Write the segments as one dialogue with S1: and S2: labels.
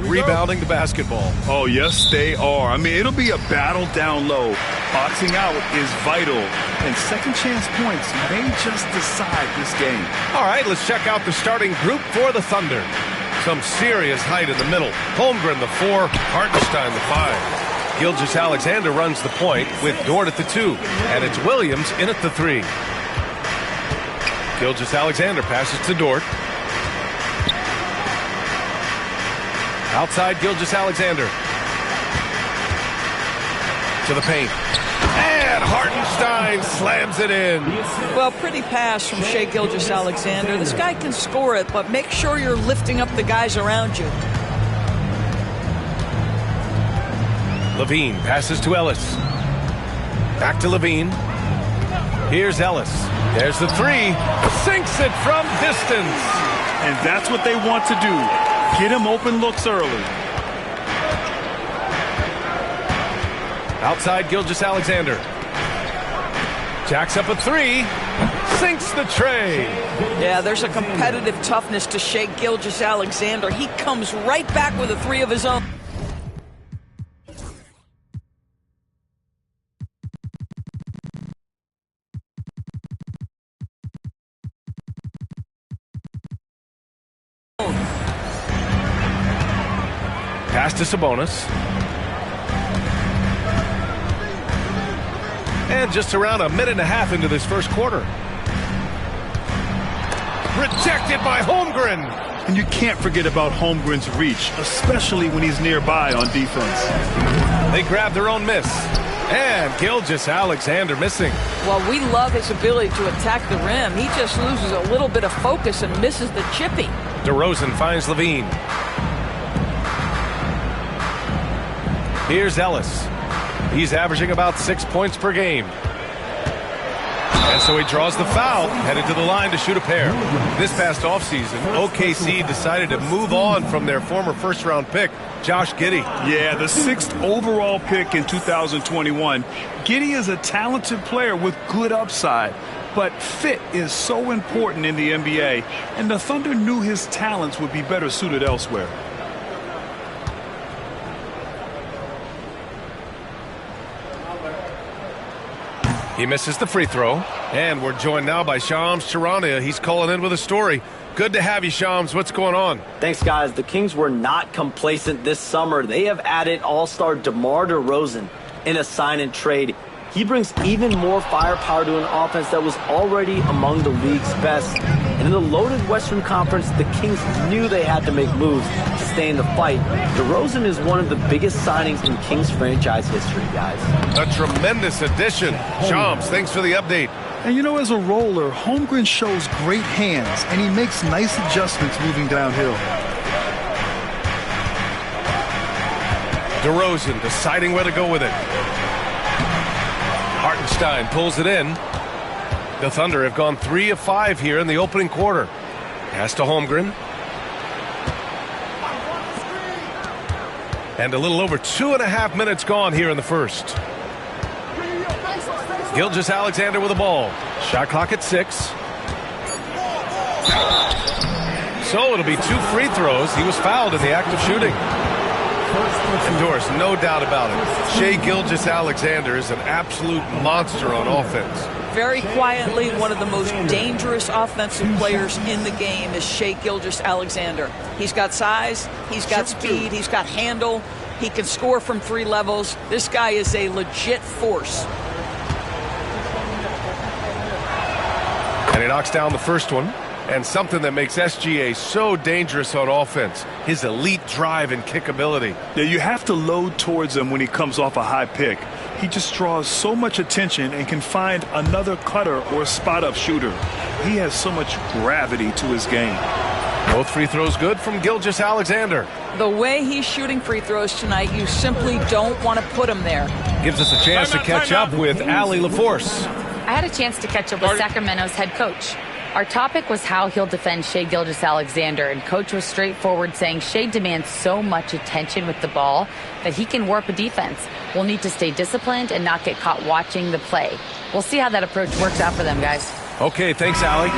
S1: Rebounding the basketball.
S2: Oh, yes, they are. I mean, it'll be a battle down low. Boxing out is vital, and second chance points may just decide this game.
S1: All right, let's check out the starting group for the Thunder. Some serious height in the middle. Holmgren, the 4, Hartenstein, the 5. Gilgeous-Alexander runs the point with Dort at the 2, and it's Williams in at the 3. Gilgeous-Alexander passes to Dort. Outside Gilgeous-Alexander. To the paint. And Hartenstein slams it in.
S3: Well, pretty pass from Shai Gilgeous-Alexander. This guy can score it, but make sure you're lifting up the guys around you.
S1: Levine passes to Ellis. Back to Levine. Here's Ellis. There's the 3. Sinks it from distance.
S2: And that's what they want to do. Get him open looks early.
S1: Outside Gilgeous-Alexander. Jacks up a 3. Sinks the tray.
S3: Yeah, there's a competitive toughness to Shai Gilgeous-Alexander. He comes right back with a 3 of his own.
S1: Pass to Sabonis. And just around a minute and a half into this first quarter. Rejected by Holmgren.
S2: And you can't forget about Holmgren's reach, especially when he's nearby on defense.
S1: They grab their own miss. And Gilgeous-Alexander missing.
S3: Well, we love his ability to attack the rim. He just loses a little bit of focus and misses the chippy.
S1: DeRozan finds Levine. Here's Ellis. He's averaging about 6 points per game. And so he draws the foul, headed to the line to shoot a pair. This past offseason, OKC decided to move on from their former first-round pick, Josh Giddey.
S2: Yeah, the 6th overall pick in 2021. Giddey is a talented player with good upside, but fit is so important in the NBA, and the Thunder knew his talents would be better suited elsewhere.
S1: He misses the free throw. And we're joined now by Shams Charania. He's calling in with a story. Good to have you, Shams. What's going on?
S4: Thanks, guys. The Kings were not complacent this summer. They have added all-star DeMar DeRozan in a sign-and-trade. He brings even more firepower to an offense that was already among the league's best. And in the loaded Western Conference, the Kings knew they had to make moves to stay in the fight. DeRozan is one of the biggest signings in Kings franchise history, guys.
S1: A tremendous addition. Shams, thanks for the update.
S2: And you know, as a roller, Holmgren shows great hands, and he makes nice adjustments moving downhill.
S1: DeRozan deciding where to go with it. Hartenstein pulls it in. The Thunder have gone 3 of 5 here in the opening quarter. Pass to Holmgren. And a little over 2.5 minutes gone here in the first. Gilgeous-Alexander with the ball. Shot clock at 6. So it'll be 2 free throws. He was fouled in the act of shooting. And Doris, no doubt about it, Shai Gilgeous-Alexander is an absolute monster on offense.
S3: Very quietly, one of the most dangerous offensive players in the game is Shai Gilgeous-Alexander. He's got size, he's got speed, he's got handle, he can score from 3 levels. This guy is a legit force.
S1: And he knocks down the first one. And something that makes SGA so dangerous on offense, his elite drive and kickability.
S2: Yeah, you have to load towards him when he comes off a high pick. He just draws so much attention and can find another cutter or spot-up shooter. He has so much gravity to his game.
S1: Both free throws good from Gilgeous-Alexander.
S3: The way he's shooting free throws tonight, you simply don't want to put him there.
S1: Gives us a chance to catch up with Allie LaForce.
S5: I had a chance to catch up with Sacramento's head coach. Our topic was how he'll defend Shai Gilgeous-Alexander, and Coach was straightforward, saying Shai demands so much attention with the ball that he can warp a defense. We'll need to stay disciplined and not get caught watching the play. We'll see how that approach works out for them, guys.
S1: Okay, thanks, Allie.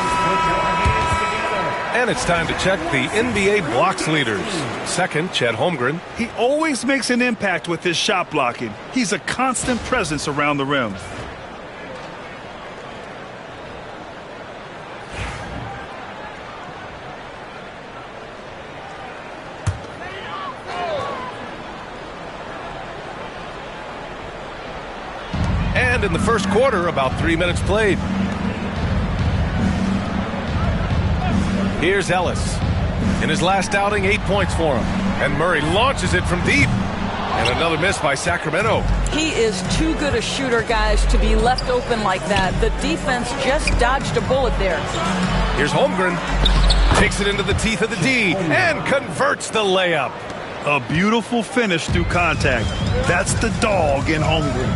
S1: And it's time to check the NBA blocks leaders. Second, Chet Holmgren.
S2: He always makes an impact with his shot blocking. He's a constant presence around the rim.
S1: And in the first quarter, about 3 minutes played. Here's Ellis. In his last outing, 8 points for him. And Murray launches it from deep. And another miss by Sacramento.
S3: He is too good a shooter, guys, to be left open like that. The defense just dodged a bullet there.
S1: Here's Holmgren. Takes it into the teeth of the D and converts the layup.
S2: A beautiful finish through contact. That's the dog in Holmgren.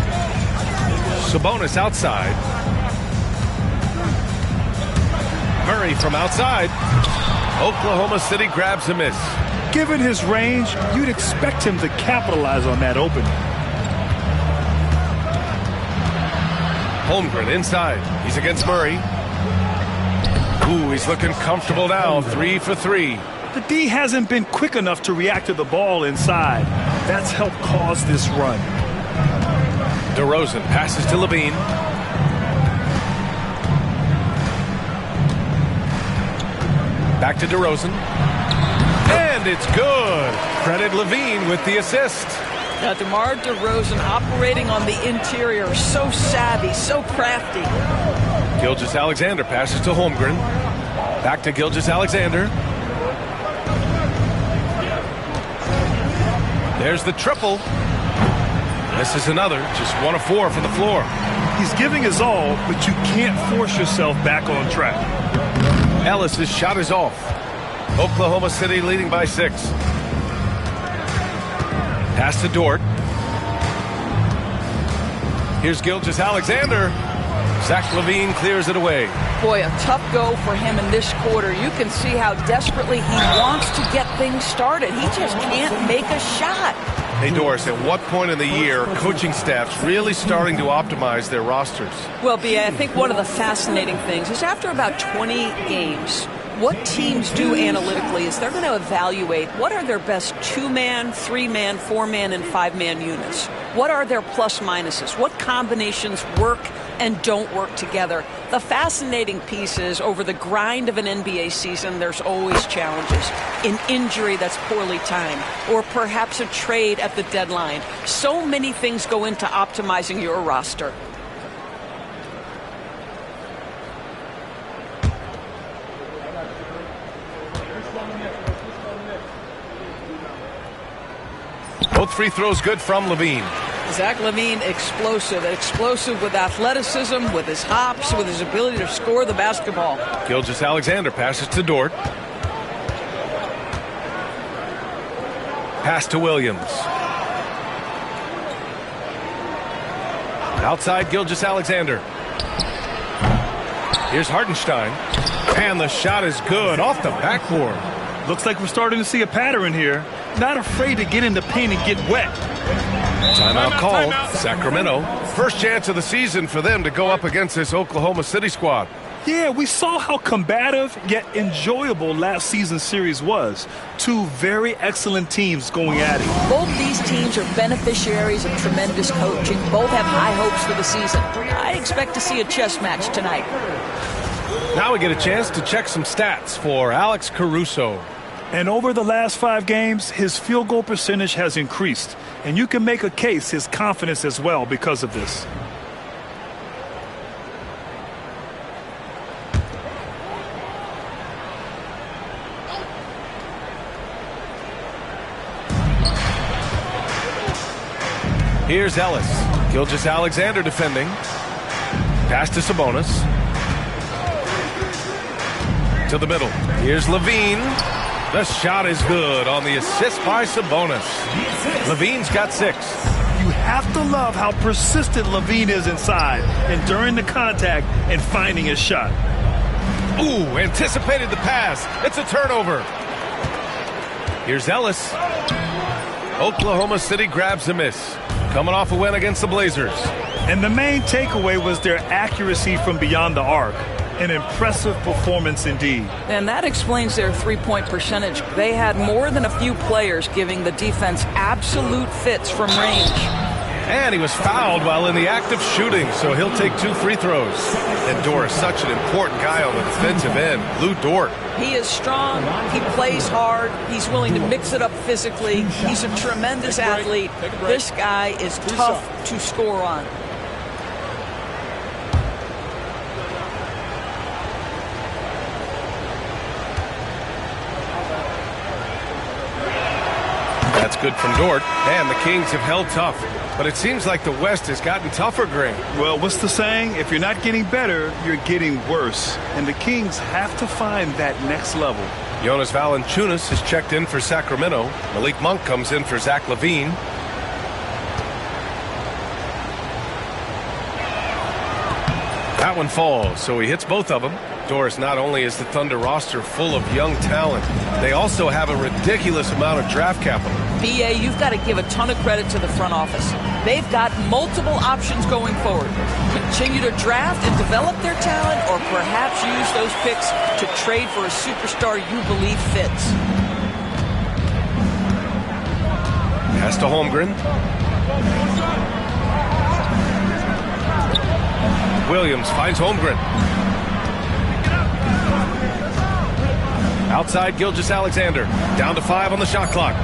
S1: Sabonis outside. Murray from outside. Oklahoma City grabs a miss.
S2: Given his range, you'd expect him to capitalize on that opening.
S1: Holmgren inside. He's against Murray. Ooh, he's looking comfortable now. 3 for 3.
S2: The D hasn't been quick enough to react to the ball inside. That's helped cause this run.
S1: DeRozan passes to Levine. Back to DeRozan. And it's good. Credit Levine with the assist.
S3: Now, DeMar DeRozan operating on the interior. So savvy, so crafty.
S1: Gilgeous-Alexander passes to Holmgren. Back to Gilgeous-Alexander. There's the triple. This is another. Just 1 of 4 from the floor.
S2: He's giving his all, but you can't force yourself back on track.
S1: Ellis' shot is off. Oklahoma City leading by 6. Pass to Dort. Here's Gilgeous-Alexander. Zach LaVine clears it away.
S3: Boy, a tough go for him in this quarter. You can see how desperately he wants to get things started. He just can't make a shot.
S1: Hey, Doris, at what point in the year are coaching staffs really starting to optimize their rosters?
S3: Well, B.A., I think one of the fascinating things is after about 20 games, what teams do analytically is they're going to evaluate what are their best 2-man, 3-man, 4-man, and 5-man units. What are their plus minuses? What combinations work and don't work together? The fascinating piece is over the grind of an NBA season, there's always challenges. An injury that's poorly timed, or perhaps a trade at the deadline. So many things go into optimizing your roster.
S1: Both free throws good from Levine.
S3: Zach LaVine, explosive with athleticism, with his hops, with his ability to score the basketball.
S1: Gilgeous-Alexander passes to Dort. Pass to Williams. Outside Gilgeous-Alexander. Here's Hartenstein. And the shot is good off the backboard.
S2: Looks like we're starting to see a pattern here. Not afraid to get in the paint and get wet.
S1: Timeout called. Sacramento. First chance of the season for them to go up against this Oklahoma City squad.
S2: Yeah, we saw how combative yet enjoyable last season's series was. 2 very excellent teams going at it.
S3: Both these teams are beneficiaries of tremendous coaching. Both have high hopes for the season. I expect to see a chess match tonight.
S1: Now we get a chance to check some stats for Alex Caruso.
S2: And over the last 5 games, his field goal percentage has increased. And you can make a case his confidence as well because of this.
S1: Here's Ellis. Gilgeous-Alexander defending. Pass to Sabonis. To the middle. Here's Levine. The shot is good on the assist by Sabonis. Levine's got 6.
S2: You have to love how persistent Levine is inside and during the contact and finding his shot.
S1: Ooh, anticipated the pass. It's a turnover. Here's Ellis. Oklahoma City grabs a miss. Coming off a win against the Blazers.
S2: And the main takeaway was their accuracy from beyond the arc. An impressive performance indeed.
S3: And that explains their three-point percentage. They had more than a few players giving the defense absolute fits from range.
S1: And he was fouled while in the act of shooting, so he'll take 2 free throws. And Dort is such an important guy on the defensive end. Lou Dort.
S3: He is strong. He plays hard. He's willing to mix it up physically. He's a tremendous athlete. This guy is tough to score on.
S1: That's good from Dort. And the Kings have held tough. But it seems like the West has gotten tougher, Greg.
S2: Well, what's the saying? If you're not getting better, you're getting worse. And the Kings have to find that next level.
S1: Jonas Valanciunas is checked in for Sacramento. Malik Monk comes in for Zach LaVine. That one falls, so he hits both of them. Doris, not only is the Thunder roster full of young talent, they also have a ridiculous amount of draft capital.
S3: BA, you've got to give a ton of credit to the front office. They've got multiple options going forward. Continue to draft and develop their talent, or perhaps use those picks to trade for a superstar you believe fits.
S1: Pass to Holmgren. Williams finds Holmgren. Outside Gilgeous-Alexander. Down to 5 on the shot clock.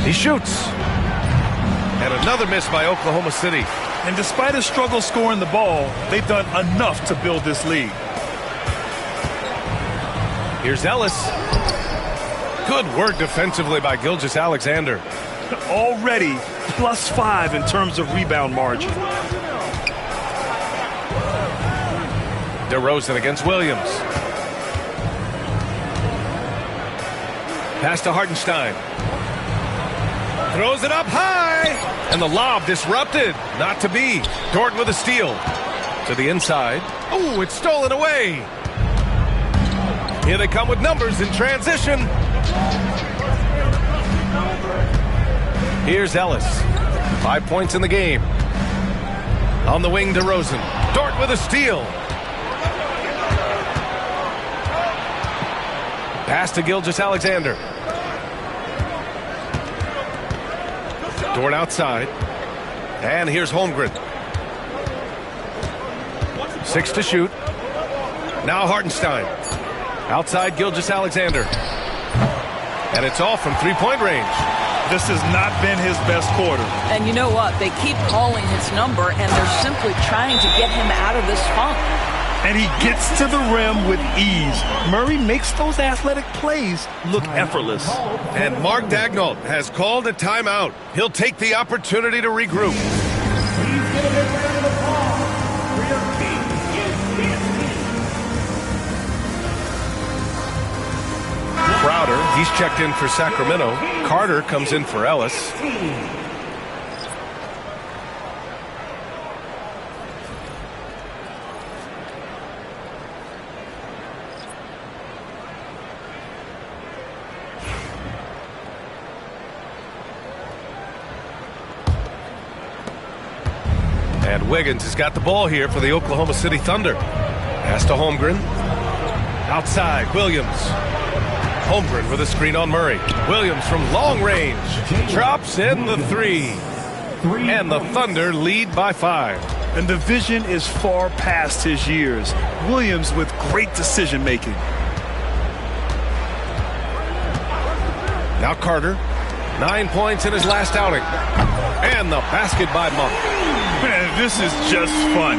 S1: He shoots. And another miss by Oklahoma City.
S2: And despite a struggle scoring the ball, they've done enough to build this lead.
S1: Here's Ellis. Good work defensively by Gilgeous-Alexander.
S2: Already +5 in terms of rebound margin.
S1: DeRozan against Williams. Pass to Hartenstein. Throws it up high. And the lob disrupted. Not to be. Dort with a steal. To the inside. Oh, it's stolen away. Here they come with numbers in transition. Here's Ellis. 5 points in the game. On the wing, DeRozan. Dort with a steal. Pass to Gilgeous-Alexander. Dort outside. And here's Holmgren. 6 to shoot. Now Hartenstein. Outside Gilgeous-Alexander. And it's all from three-point range.
S2: This has not been his best quarter.
S3: And you know what? They keep calling his number, and they're simply trying to get him out of this funk.
S2: And he gets to the rim with ease. Murray makes those athletic plays look effortless.
S1: And Mark Daigneault has called a timeout. He'll take the opportunity to regroup. Crowder, he's checked in for Sacramento. Carter comes in for Ellis. And Wiggins has got the ball here for the Oklahoma City Thunder. Pass to Holmgren. Outside, Williams. Holmgren with a screen on Murray. Williams from long range. Drops in the 3. And the Thunder lead by 5.
S2: And the vision is far past his years. Williams with great decision making.
S1: Now Carter. 9 points in his last outing. And the basket by Monk.
S2: Man, this is just fun.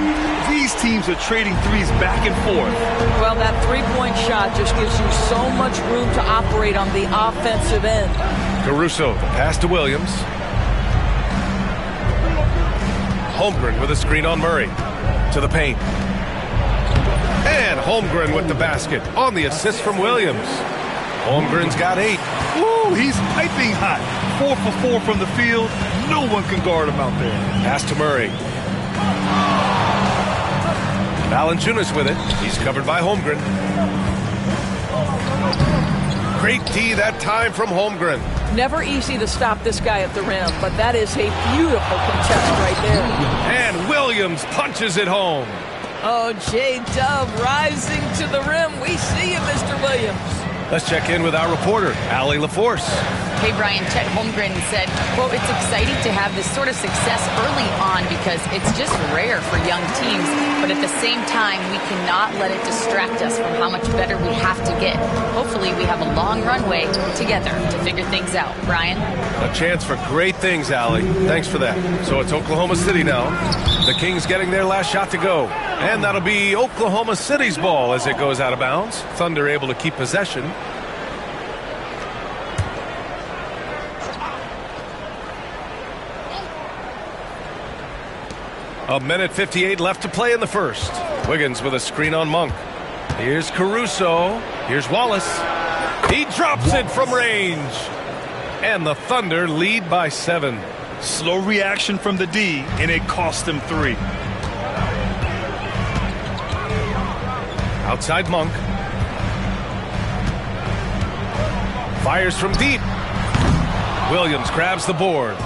S2: These teams are trading threes back and forth.
S3: Well, that three-point shot just gives you so much room to operate on the offensive end.
S1: Caruso, the pass to Williams. Holmgren with a screen on Murray. To the paint. And Holmgren with the basket on the assist from Williams. Holmgren's got 8.
S2: Ooh, he's piping hot. 4 for 4 from the field. No one can guard him out there.
S1: Pass to Murray. Valanciunas with it. He's covered by Holmgren. Great D that time from Holmgren.
S3: Never easy to stop this guy at the rim, but that is a beautiful contest right there.
S1: And Williams punches it home.
S3: Oh, J-Dub rising to the rim. We see you, Mr. Williams.
S1: Let's check in with our reporter, Allie LaForce.
S5: Hey, Brian, Chet Holmgren said, quote, "It's exciting to have this sort of success early on because it's just rare for young teams. But at the same time, we cannot let it distract us from how much better we have to get. Hopefully, we have a long runway together to figure things out." Brian?
S1: A chance for great things, Allie. Thanks for that. So it's Oklahoma City now. The Kings getting their last shot to go. And that'll be Oklahoma City's ball as it goes out of bounds. Thunder able to keep possession. A minute 58 left to play in the first. Wiggins with a screen on Monk. Here's Caruso. Here's Wallace. He drops it from range. And the Thunder lead by 7.
S2: Slow reaction from the D, and it cost them 3.
S1: Outside Monk. Fires from deep. Williams grabs the board.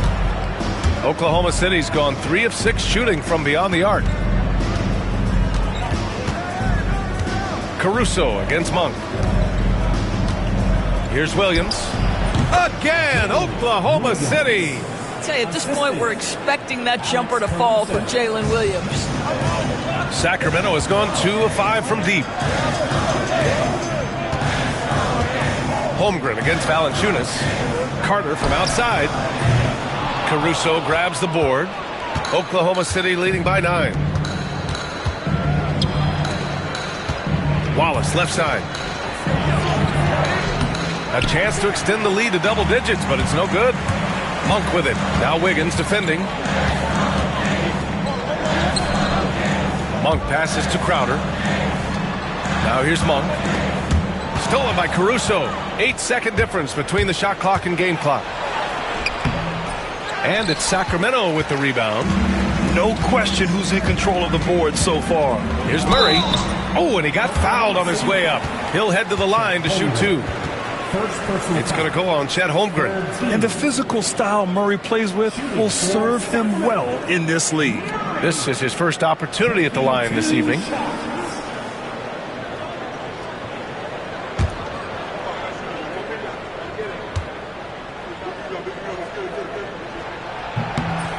S1: Oklahoma City's gone 3 of 6 shooting from beyond the arc. Caruso against Monk. Here's Williams. Again, Oklahoma City.
S3: I tell you, at this point, we're expecting that jumper to fall for Jalen Williams.
S1: Sacramento has gone 2 of 5 from deep. Holmgren against Valanciunas. Carter from outside. Caruso grabs the board. Oklahoma City leading by 9. Wallace left side. A chance to extend the lead to double digits, but it's no good. Monk with it. Now Wiggins defending. Monk passes to Crowder. Now here's Monk. Stolen by Caruso. 8-second difference between the shot clock and game clock. And it's Sacramento with the rebound.
S2: No question who's in control of the board so far.
S1: Here's Murray. Oh, and he got fouled on his way up. He'll head to the line to shoot 2. It's going to go on Chet Holmgren.
S2: And the physical style Murray plays with will serve him well in this league.
S1: This is his first opportunity at the line this evening.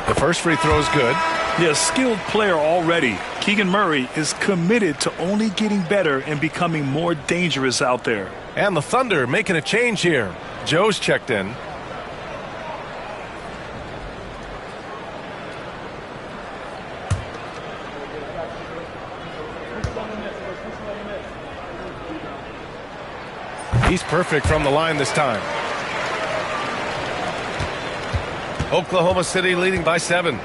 S1: The first free throw is good.
S2: They're a skilled player already. Keegan Murray is committed to only getting better and becoming more dangerous out there.
S1: And the Thunder making a change here. Joe's checked in. He's perfect from the line this time. Oklahoma City leading by 7.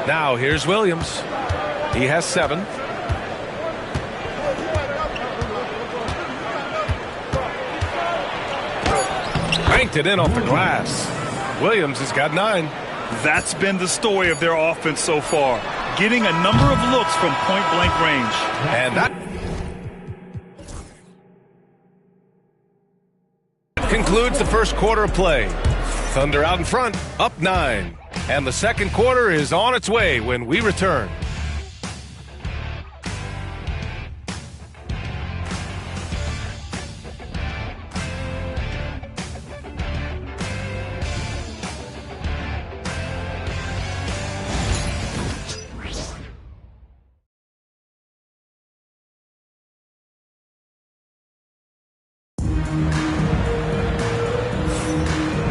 S1: Now here's Williams. He has 7. Banked it in off the glass. Williams has got 9.
S2: That's been the story of their offense so far. Getting a number of looks from point-blank range.
S1: And that concludes the first quarter of play. Thunder out in front, up 9. And the second quarter is on its way when we return.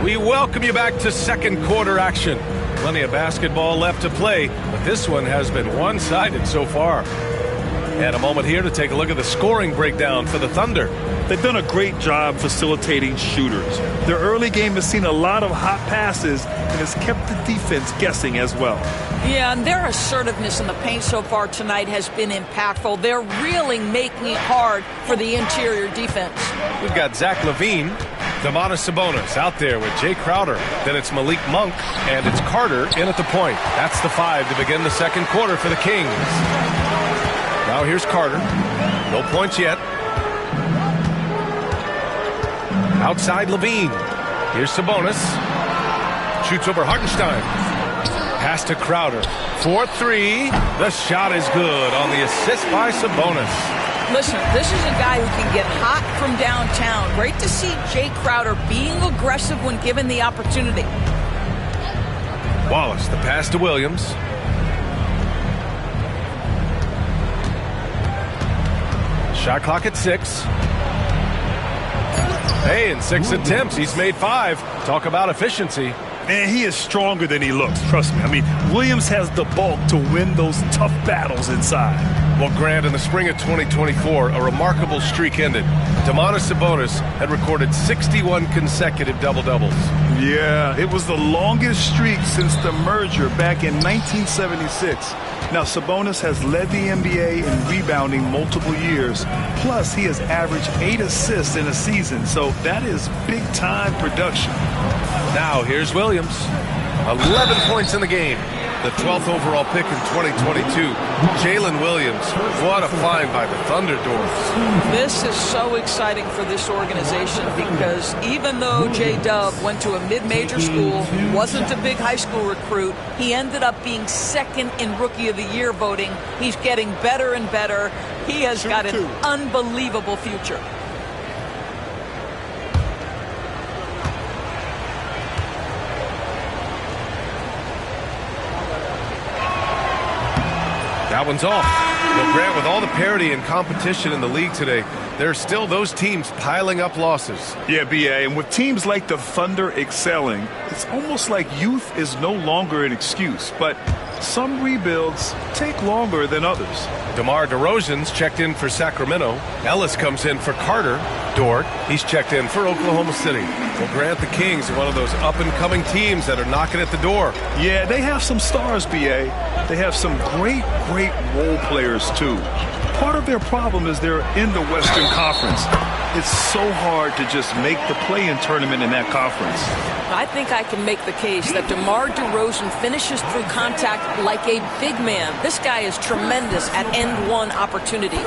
S1: We welcome you back to second quarter action. Plenty of basketball left to play, but this one has been one-sided so far. And a moment here to take a look at the scoring breakdown for the Thunder.
S2: They've done a great job facilitating shooters. Their early game has seen a lot of hot passes and has kept the defense guessing as well.
S3: Yeah, and their assertiveness in the paint so far tonight has been impactful. They're really making it hard for the interior defense.
S1: We've got Zach LaVine, Domantas Sabonis out there with Jay Crowder. Then it's Malik Monk, and it's Carter in at the point. That's the 5 to begin the second quarter for the Kings. Now here's Carter. No points yet. Outside LaVine. Here's Sabonis. Shoots over Hartenstein. Pass to Crowder. 4-3. The shot is good on the assist by Sabonis.
S3: Listen, this is a guy who can get hot from downtown. Great to see Jay Crowder being aggressive when given the opportunity.
S1: Wallace, the pass to Williams. Shot clock at 6. Hey, in 6 attempts, he's made 5. Talk about efficiency.
S2: Man, he is stronger than he looks, trust me. I mean, Williams has the bulk to win those tough battles inside.
S1: Well, Grant, in the spring of 2024, a remarkable streak ended. Domantas Sabonis had recorded 61 consecutive double-doubles.
S2: Yeah, it was the longest streak since the merger back in 1976. Now, Sabonis has led the NBA in rebounding multiple years. Plus, he has averaged 8 assists in a season, so that is big-time production.
S1: Now, here's Williams. 11 points in the game. The 12th overall pick in 2022. Jalen Williams. What a find by the Thunder Dwarfs.
S3: This is so exciting for this organization because even though J-Dub went to a mid-major school, wasn't a big high school recruit, he ended up being second in Rookie of the Year voting. He's getting better and better. He has got an unbelievable future.
S1: That one's off. Well, Grant, with all the parity and competition in the league today, there are still those teams piling up losses.
S2: Yeah, B.A., and with teams like the Thunder excelling, it's almost like youth is no longer an excuse. But some rebuilds take longer than others.
S1: DeMar DeRozan's checked in for Sacramento. Ellis comes in for Carter. Dort, he's checked in for Oklahoma City. Well, Grant, the Kings are one of those up-and-coming teams that are knocking at the door.
S2: Yeah, they have some stars, B.A. They have some great role players, too. Part of their problem is they're in the Western Conference. It's so hard to just make the play-in tournament in that conference.
S6: I think I can make the case that DeMar DeRozan finishes through contact like a big man. This guy is tremendous at end-one opportunities.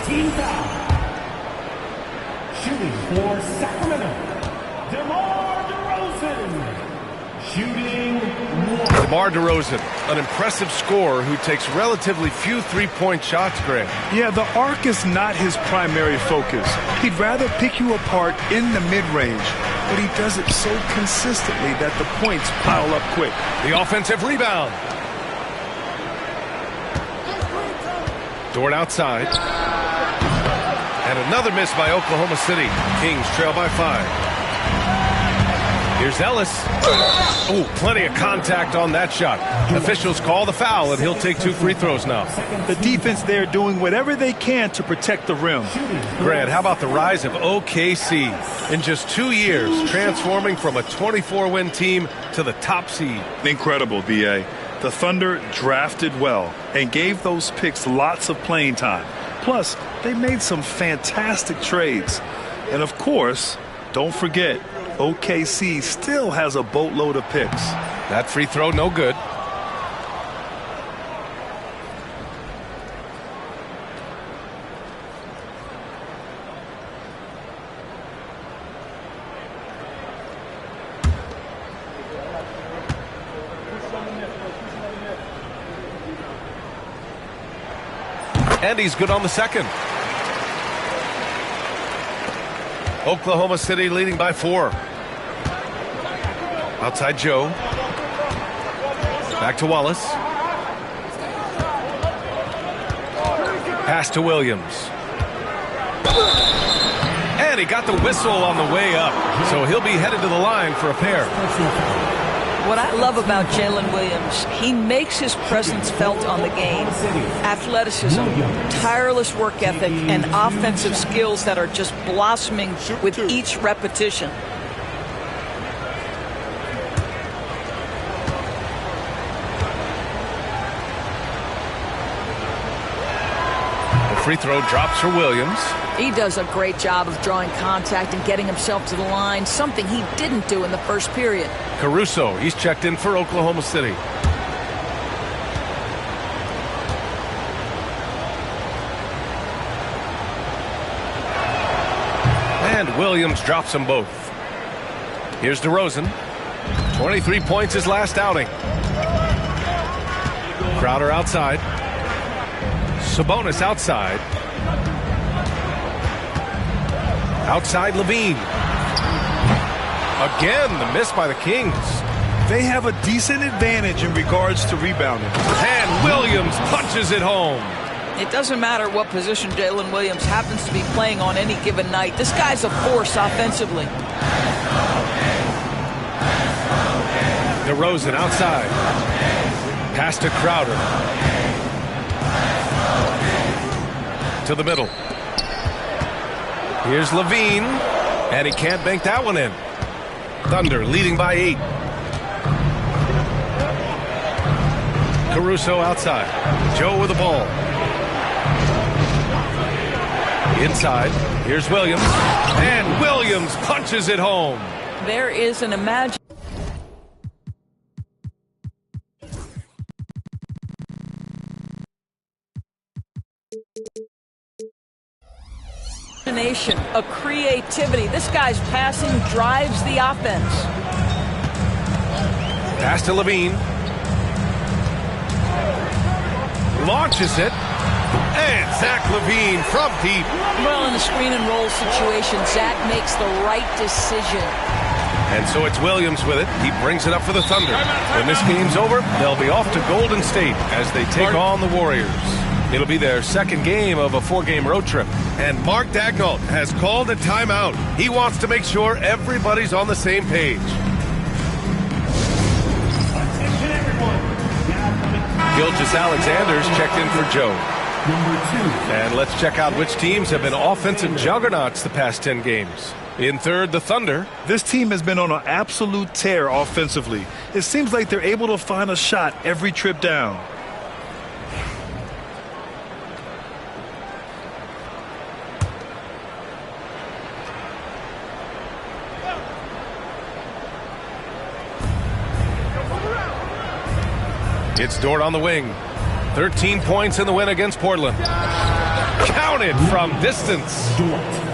S7: Team foul. Shooting for Sacramento, DeMar DeRozan. Shooting one.
S1: DeMar DeRozan, an impressive scorer who takes relatively few three-point shots, Grant.
S2: Yeah, the arc is not his primary focus. He'd rather pick you apart in the mid-range, but he does it so consistently that the points pile up quick.
S1: The offensive rebound. Dort outside. And another miss by Oklahoma City. Kings trail by 5. Here's Ellis. Oh, plenty of contact on that shot. Officials call the foul, and he'll take 2 free throws now.
S2: The defense there doing whatever they can to protect the rim.
S1: Grant, how about the rise of OKC? In just 2 years, transforming from a 24-win team to the top seed.
S2: Incredible, B.A. The Thunder drafted well and gave those picks lots of playing time. Plus, they made some fantastic trades. And of course, don't forget, OKC still has a boatload of picks.
S1: That free throw, no good. And he's good on the second. Oklahoma City leading by 4. Outside Joe. Back to Wallace. Pass to Williams. And he got the whistle on the way up. So he'll be headed to the line for a pair.
S3: What I love about Jalen Williams, he makes his presence felt on the game. Athleticism, tireless work ethic, and offensive skills that are just blossoming with each repetition.
S1: The free throw drops for Williams.
S6: He does a great job of drawing contact and getting himself to the line, something he didn't do in the first period.
S1: Caruso, he's checked in for Oklahoma City. And Williams drops them both. Here's DeRozan. 23 points his last outing. Crowder outside. Sabonis outside. Outside Levine. Again, the miss by the Kings.
S2: They have a decent advantage in regards to rebounding.
S1: And Williams punches it home.
S3: It doesn't matter what position Jalen Williams happens to be playing on any given night. This guy's a force offensively.
S1: DeRozan outside. Pass to Crowder. To the middle. Here's Levine. And he can't bank that one in. Thunder leading by 8. Caruso outside. Joe with the ball. Inside. Here's Williams. And Williams punches it home.
S3: There is an imagination a creativity. This guy's passing drives the offense.
S1: Pass to Levine. Launches it. And Zach LaVine from deep.
S3: Well, in a screen and roll situation, Zach makes the right decision.
S1: And so it's Williams with it. He brings it up for the Thunder. When this game's over, they'll be off to Golden State as they take on the Warriors. It'll be their second game of a 4-game road trip. And Mark Daigneault has called a timeout. He wants to make sure everybody's on the same page.
S7: Attention everyone.
S1: Gilgeous-Alexander's checked in for Joe.
S7: Number 2.
S1: And let's check out which teams have been offensive juggernauts the past 10 games. In third, the Thunder.
S2: This team has been on an absolute tear offensively. It seems like they're able to find a shot every trip down.
S1: It's Dort on the wing. 13 points in the win against Portland. Counted from distance.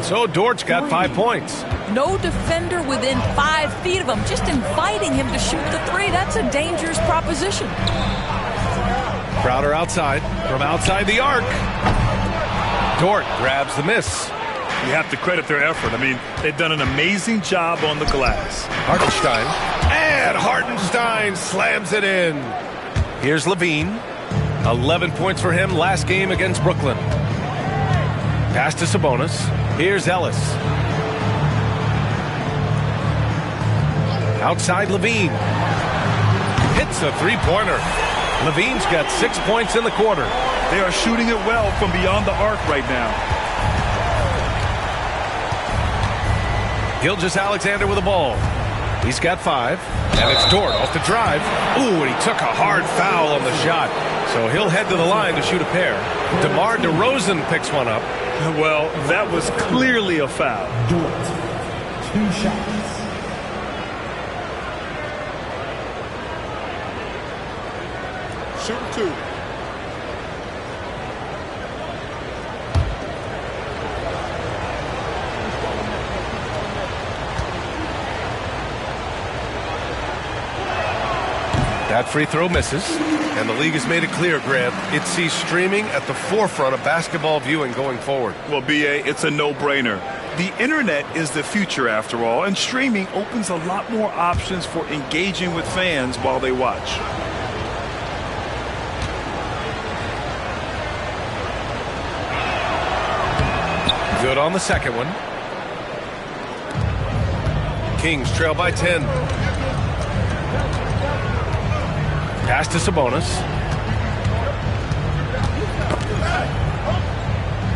S1: So Dort's got 5 points.
S3: No defender within 5 feet of him, just inviting him to shoot the three. That's a dangerous proposition.
S1: Crowder outside, from outside the arc. Dort grabs the miss.
S2: You have to credit their effort. I mean, they've done an amazing job on the glass.
S1: Hartenstein. And Hartenstein slams it in. Here's Levine. 11 points for him last game against Brooklyn. Pass to Sabonis. Here's Ellis. Outside Levine. Hits a three-pointer. Levine's got 6 points in the quarter.
S2: They are shooting it well from beyond the arc right now.
S1: Gilgeous-Alexander with the ball. He's got 5. And it's Dort off the drive. Ooh, and he took a hard foul on the shot. So he'll head to the line to shoot a pair. DeMar DeRozan picks one up.
S2: Well, that was clearly a foul.
S7: Dort. 2 shots.
S2: Shoot 2.
S1: That free throw misses, and the league has made it clear, Grant, it sees streaming at the forefront of basketball viewing going forward.
S2: Well, B.A., it's a no-brainer. The internet is the future, after all, and streaming opens a lot more options for engaging with fans while they watch.
S1: Good on the second one. Kings trail by 10. Pass to Sabonis.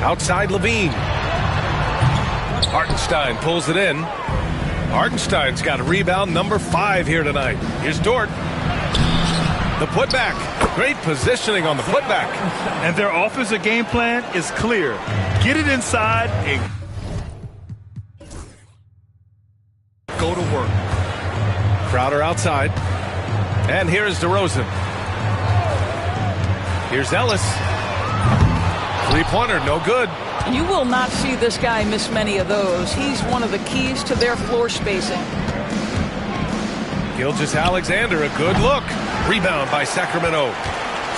S1: Outside Levine. Hartenstein pulls it in. Hartenstein's got a rebound number 5 here tonight. Here's Dort. The putback. Great positioning on the putback.
S2: And their offensive game plan is clear. Get it inside and go to work.
S1: Crowder outside. And here's DeRozan. Here's Ellis. Three-pointer, no good.
S3: You will not see this guy miss many of those. He's one of the keys to their floor spacing.
S1: Gilgeous-Alexander, a good look. Rebound by Sacramento.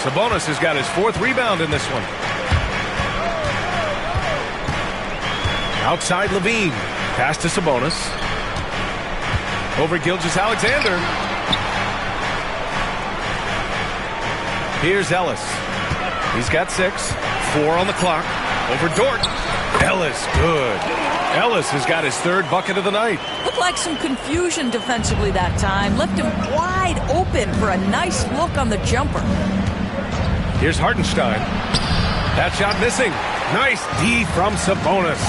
S1: Sabonis has got his 4th rebound in this one. Outside Levine. Pass to Sabonis. Over Gilgeous-Alexander. Here's Ellis. He's got 6. 4 on the clock. Over Dort. Ellis, good. Ellis has got his 3rd bucket of the night.
S3: Looked like some confusion defensively that time. Left him wide open for a nice look on the jumper.
S1: Here's Hartenstein. That shot missing. Nice D from Sabonis.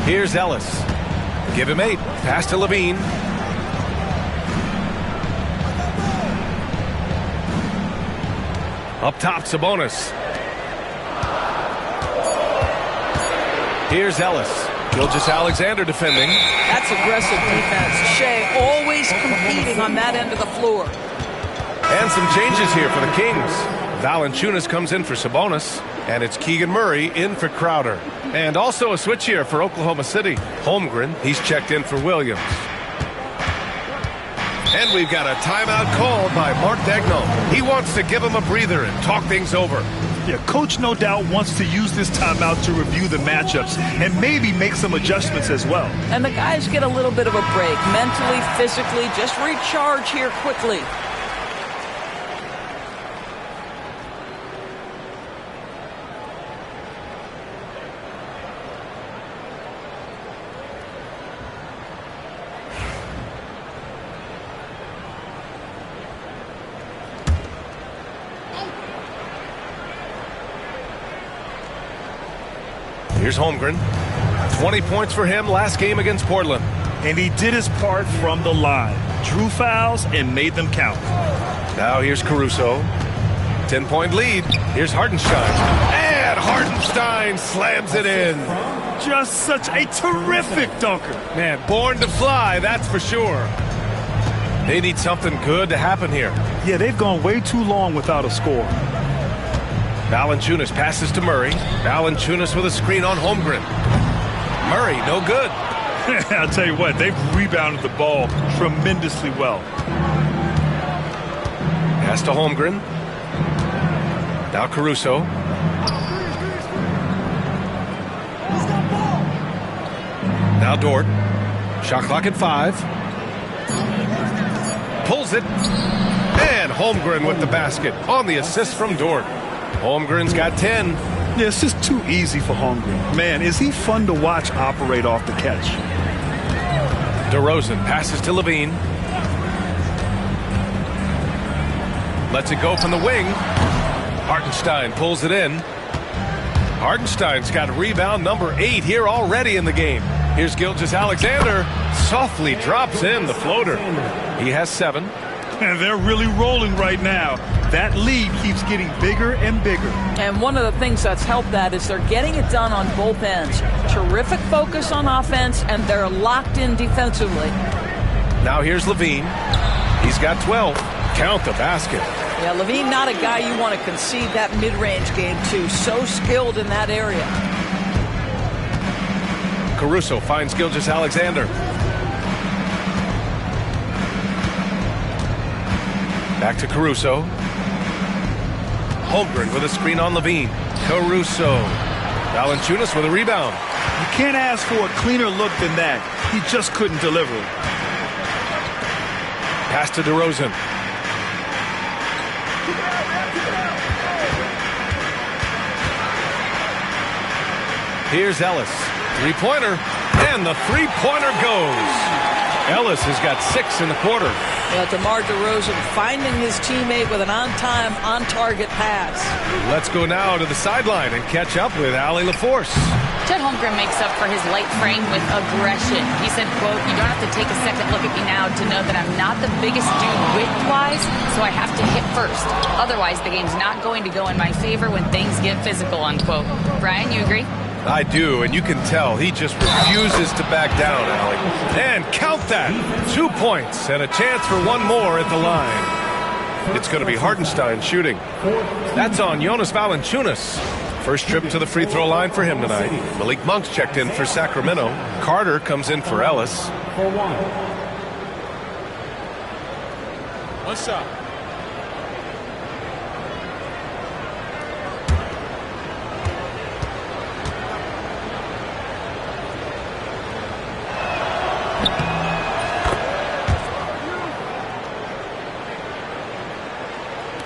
S1: Here's Ellis. Give him 8. Pass to Levine. Up top, Sabonis. Here's Ellis. Gilgeous-Alexander defending.
S3: That's aggressive defense. Shea always competing on that end of the floor.
S1: And some changes here for the Kings. Valanciunas comes in for Sabonis. And it's Keegan Murray in for Crowder. And also a switch here for Oklahoma City. Holmgren, he's checked in for Williams. And we've got a timeout called by Mark Daigneault. He wants to give him a breather and talk things over.
S2: Yeah, coach no doubt wants to use this timeout to review the matchups and maybe make some adjustments as well.
S3: And the guys get a little bit of a break, mentally, physically, just recharge here quickly.
S1: Here's Holmgren. 20 points for him last game against Portland.
S2: And he did his part from the line. Drew fouls and made them count.
S1: Now here's Caruso. 10-point lead. Here's Hartenstein. And Hartenstein slams it in.
S2: Just such a terrific dunker.
S1: Man, born to fly, that's for sure. They need something good to happen here.
S2: Yeah, they've gone way too long without a score.
S1: Valanciunas passes to Murray. Valanciunas with a screen on Holmgren. Murray, no good.
S2: I'll tell you what, they've rebounded the ball tremendously well.
S1: Pass to Holmgren. Now Caruso. Now Dort. Shot clock at 5. Pulls it. And Holmgren with the basket on the assist from Dort. Holmgren's got 10.
S2: Yeah, it's just too easy for Holmgren. Man, is he fun to watch operate off the catch.
S1: DeRozan passes to Levine. Lets it go from the wing. Hartenstein pulls it in. Hartenstein's got rebound number 8 here already in the game. Here's Gilgeous-Alexander. Softly drops in the floater. He has 7.
S2: And they're really rolling right now. That lead keeps getting bigger and bigger.
S3: And one of the things that's helped that is they're getting it done on both ends. Terrific focus on offense, and they're locked in defensively.
S1: Now here's Levine. He's got 12. Count the basket.
S3: Yeah, Levine, not a guy you want to concede that mid-range game to. So skilled in that area.
S1: Caruso finds Gilgeous-Alexander. Back to Caruso. Holmgren with a screen on Levine. Caruso. Valanciunas with a rebound.
S2: You can't ask for a cleaner look than that. He just couldn't deliver.
S1: Pass to DeRozan. Here's Ellis. Three-pointer. And the three-pointer goes. Ellis has got 6 in the quarter.
S3: Yeah, DeMar DeRozan finding his teammate with an on-time, on-target pass.
S1: Let's go now to the sideline and catch up with Allie LaForce.
S5: Chet Holmgren makes up for his light frame with aggression. He said, quote, "You don't have to take a second look at me now to know that I'm not the biggest dude width-wise, so I have to hit first. Otherwise, the game's not going to go in my favor when things get physical," unquote. Brian, you agree?
S1: I do, and you can tell he just refuses to back down, Allie. And count that. 2 points and a chance for one more at the line. It's going to be Hartenstein shooting. That's on Jonas Valanciunas. First trip to the free throw line for him tonight. Malik Monk's checked in for Sacramento. Carter comes in for Ellis.
S7: For one.
S8: What's up?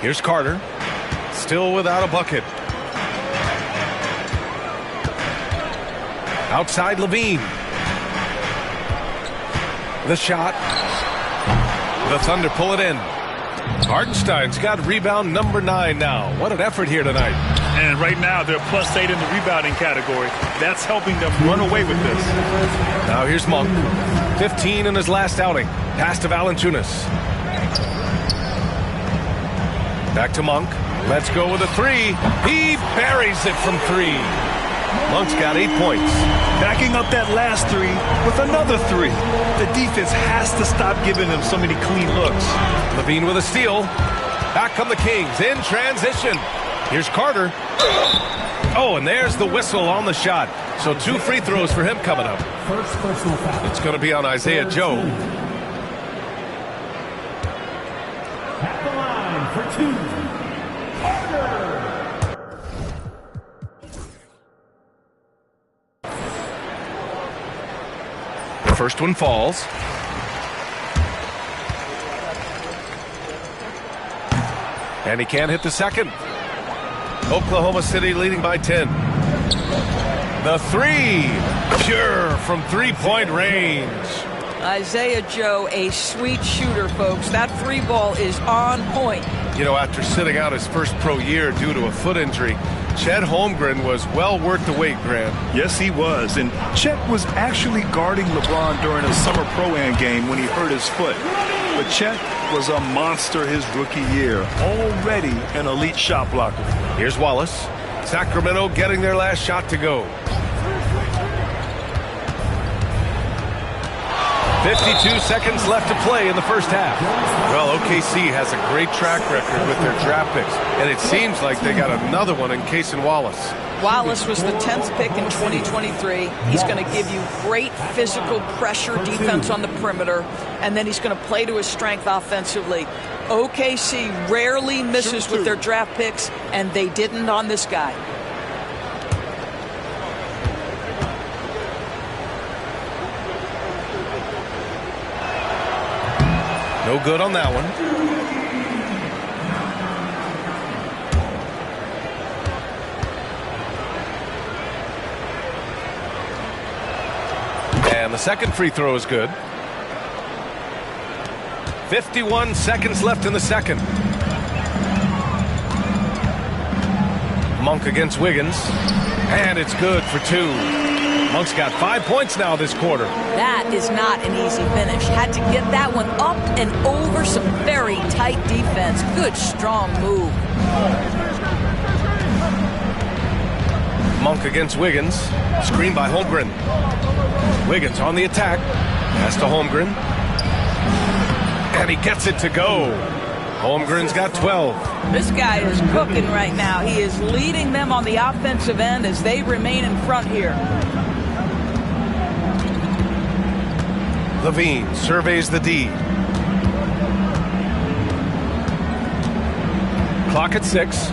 S1: Here's Carter. Still without a bucket. Outside Levine. The shot. The Thunder pull it in. Hartenstein's got rebound number 9 now. What an effort here tonight.
S2: And right now they're +8 in the rebounding category. That's helping them run away with this.
S1: Now here's Monk. 15 in his last outing. Pass to Valanciunas. Back to Monk. Let's go with a 3. He buries it from 3. Monk's got 8 points.
S2: Backing up that last 3 with another 3. The defense has to stop giving them so many clean looks.
S1: Levine with a steal. Back come the Kings in transition. Here's Carter. Oh, and there's the whistle on the shot. So 2 free throws for him coming up.
S7: First personal foul.
S1: It's going to be on Isaiah Joe.
S7: At the line for 2. Carter.
S1: The first one falls. And he can't hit the second. Oklahoma City leading by 10. The 3. Pure from 3-point range.
S3: Isaiah Joe, a sweet shooter, folks. That 3 ball is on point.
S1: You know, after sitting out his first pro year due to a foot injury, Chet Holmgren was well worth the wait, Grant.
S2: Yes, he was. And Chet was actually guarding LeBron during a summer Pro-Am game when he hurt his foot. But Chet was a monster his rookie year. Already an elite shot blocker.
S1: Here's Wallace. Sacramento getting their last shot to go. 52 seconds left to play in the first half. Well, OKC has a great track record with their draft picks, and it seems like they got another one in Cason Wallace.
S3: Wallace was the 10th pick in 2023. He's going to give you great physical pressure defense on the perimeter, and then he's going to play to his strength offensively. OKC rarely misses with their draft picks, and they didn't on this guy.
S1: No good on that one. And the second free throw is good. 51 seconds left in the second. Monk against Wiggins. And it's good for 2. Monk's got 5 points now this quarter.
S6: That is not an easy finish. Had to get that one up and over some very tight defense. Good, strong move.
S1: Monk against Wiggins. Screen by Holmgren. Wiggins on the attack. Pass to Holmgren. And he gets it to go. Holmgren's got 12.
S3: This guy is cooking right now. He is leading them on the offensive end as they remain in front here.
S1: Levine surveys the D. Clock at 6.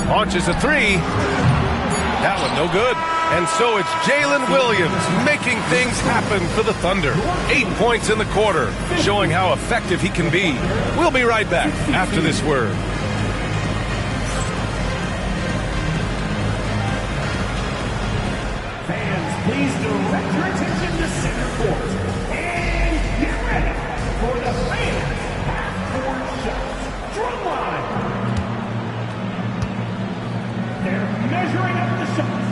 S1: Launches a 3. That one no good. And so it's Jalen Williams making things happen for the Thunder. 8 points in the quarter, showing how effective he can be. We'll be right back after this word.
S7: Fans, please direct your attention to center court. And get ready for the fans half-court shots. Drumline. They're measuring up the shots.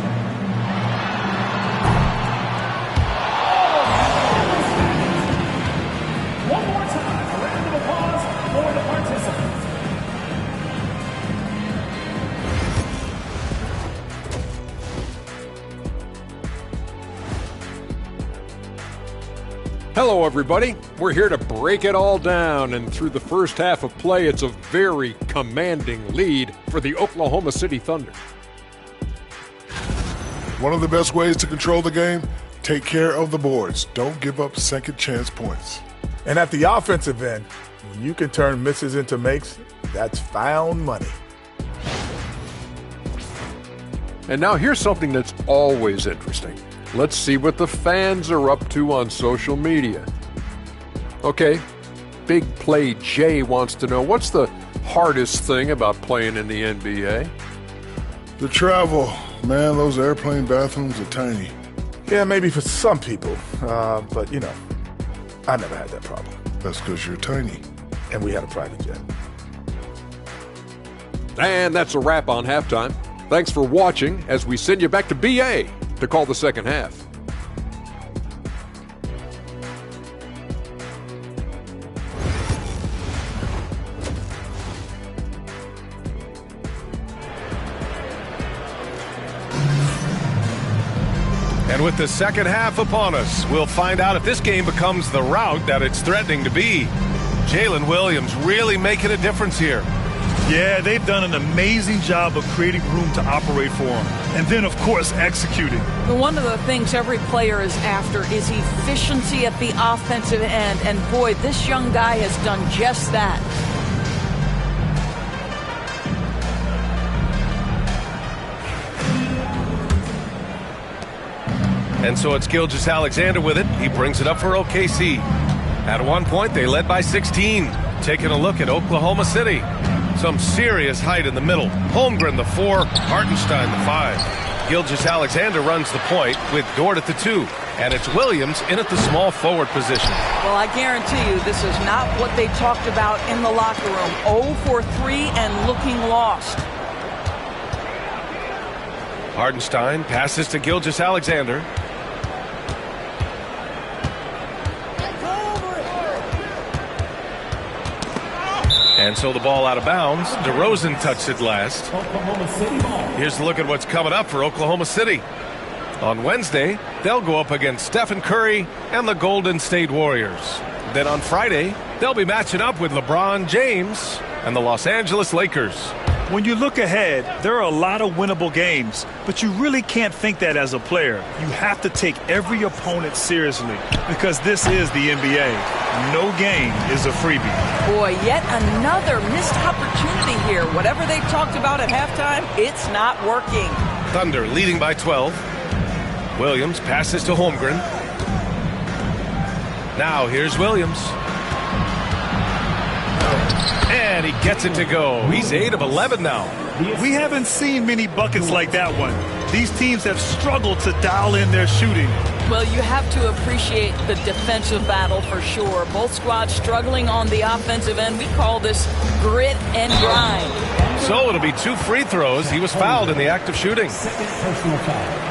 S7: One more time, a round of applause for the participants.
S9: Hello, everybody. We're here to break it all down, and through the first half of play, it's a very commanding lead for the Oklahoma City Thunder.
S10: One of the best ways to control the game, take care of the boards. Don't give up second chance points.
S11: And at the offensive end, when you can turn misses into makes, that's found money.
S9: And now here's something that's always interesting. Let's see what the fans are up to on social media. Okay, Big Play Jay wants to know, what's the hardest thing about playing in the NBA?
S10: The travel. Man, those airplane bathrooms are tiny.
S11: Yeah, maybe for some people. But, you know, I never had that problem.
S10: That's because you're tiny.
S11: And we had a private jet.
S9: And that's a wrap on halftime. Thanks for watching as we send you back to BA to call the second half.
S1: And with the second half upon us, we'll find out if this game becomes the rout that it's threatening to be. Jalen Williams really making a difference here.
S2: Yeah, they've done an amazing job of creating room to operate for him. And then, of course, executing.
S3: One of the things every player is after is efficiency at the offensive end. And boy, this young guy has done just that.
S1: And so it's Gilgeous-Alexander with it. He brings it up for OKC. At one point, they led by 16. Taking a look at Oklahoma City. Some serious height in the middle. Holmgren, the 4. Hartenstein, the 5. Gilgeous-Alexander runs the point with Dort at the 2. And it's Williams in at the small forward position.
S3: Well, I guarantee you this is not what they talked about in the locker room. 0 for 3 and looking lost.
S1: Hartenstein passes to Gilgeous-Alexander. And so the ball out of bounds. DeRozan touched it last. Here's a look at what's coming up for Oklahoma City. On Wednesday, they'll go up against Stephen Curry and the Golden State Warriors. Then on Friday, they'll be matching up with LeBron James and the Los Angeles Lakers.
S2: When you look ahead, there are a lot of winnable games, but you really can't think that as a player. You have to take every opponent seriously because this is the NBA. No game is a freebie.
S3: Boy, yet another missed opportunity here. Whatever they talked about at halftime, it's not working.
S1: Thunder leading by 12. Williams passes to Holmgren. Now here's Williams. And he gets it to go. He's 8 of 11 now.
S2: We haven't seen many buckets like that one. These teams have struggled to dial in their shooting.
S3: Well, you have to appreciate the defensive battle for sure. Both squads struggling on the offensive end. We call this grit and grind.
S1: So it'll be 2 free throws. He was fouled in the act of shooting.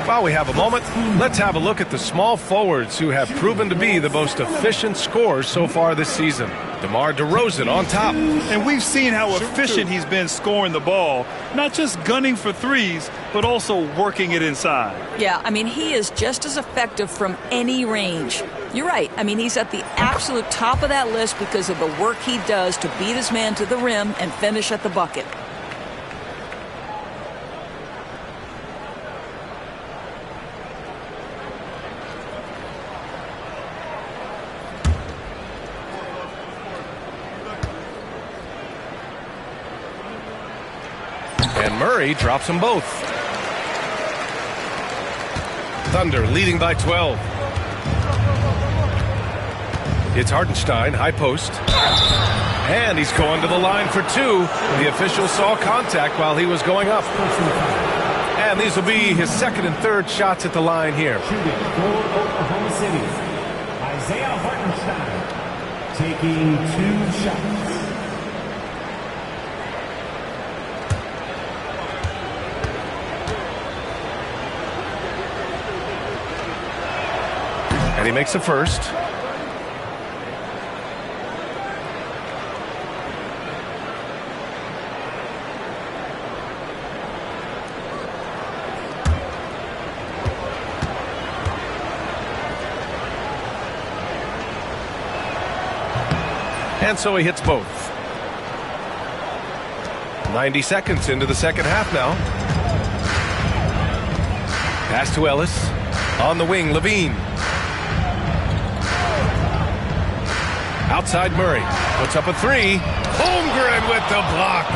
S1: While we have a moment, let's have a look at the small forwards who have proven to be the most efficient scorers so far this season. DeMar DeRozan on top.
S2: And we've seen how efficient he's been scoring the ball, not just gunning for threes, but also working it inside.
S3: Yeah, I mean, he is just as effective from any range. You're right. I mean, he's at the absolute top of that list because of the work he does to beat his man to the rim and finish at the bucket.
S1: And Murray drops them both. Thunder leading by 12. It's Hartenstein, high post. And he's going to the line for 2. The official saw contact while he was going up. And these will be his second and third shots at the line here.
S7: Shooting for Oklahoma City, Isaiah Hartenstein taking 2 shots.
S1: And he makes the first. And so he hits both. 90 seconds into the second half now. Pass to Ellis. On the wing, Levine. Outside Murray. Puts up a three. Holmgren with the block.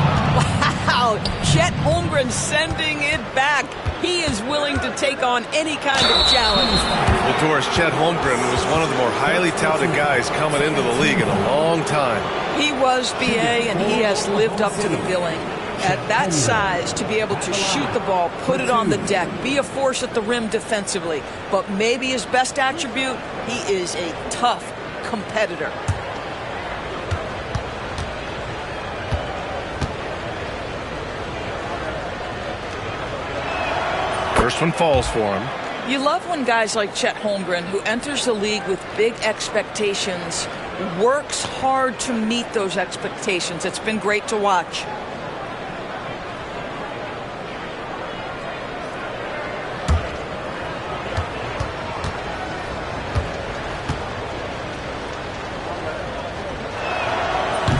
S3: Wow. Chet Holmgren sending it back. He is willing to take on any kind of challenge.
S1: Well, Doris, Chet Holmgren was one of the more highly touted guys coming into the league in a long time.
S3: He was, BA, and he has lived up to the billing. At that size, to be able to shoot the ball, put it on the deck, be a force at the rim defensively. But maybe his best attribute, he is a tough competitor.
S1: First one falls for him.
S3: You love when guys like Chet Holmgren, who enters the league with big expectations, works hard to meet those expectations. It's been great to watch.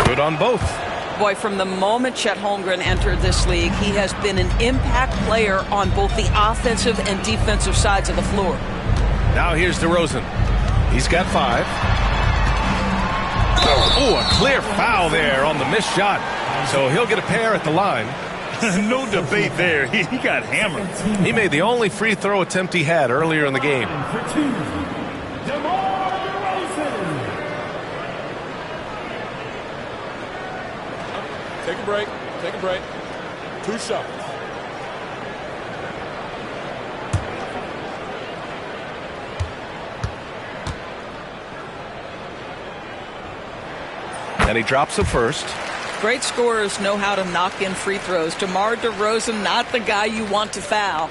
S1: Good on both.
S3: Boy, from the moment Chet Holmgren entered this league, he has been an impact player on both the offensive and defensive sides of the floor.
S1: Now here's DeRozan. He's got 5. Oh, a clear foul there on the missed shot. So he'll get a pair at the line.
S2: No debate there. He got hammered.
S1: He made the only free throw attempt he had earlier in the game.
S8: Take a break. Take a break. 2 shots.
S1: And he drops the first.
S3: Great scorers know how to knock in free throws. DeMar DeRozan, not the guy you want to foul.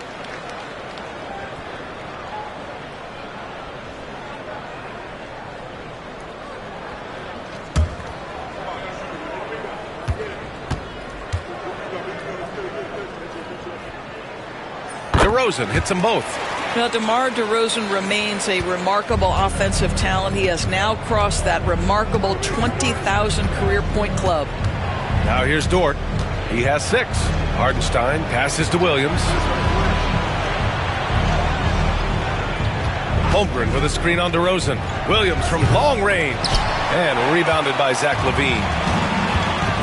S1: DeRozan hits them both.
S3: Now, DeMar DeRozan remains a remarkable offensive talent. He has now crossed that remarkable 20,000 career point club.
S1: Now here's Dort. He has 6. Hartenstein passes to Williams. Holmgren with a screen on DeRozan. Williams from long range. And rebounded by Zach LaVine.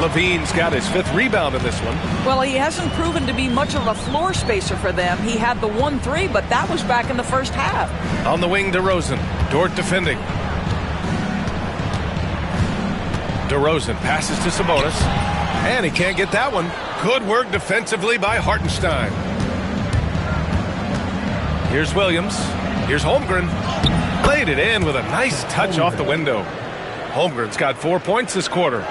S1: LaVine's got his 5th rebound in this one.
S3: Well, he hasn't proven to be much of a floor spacer for them. He had the 1-3, but that was back in the first half.
S1: On the wing, DeRozan. Dort defending. DeRozan passes to Sabonis. And he can't get that one. Good work defensively by Hartenstein. Here's Williams. Here's Holmgren. Laid it in with a nice touch off the window. Holmgren's got 4 points this quarter.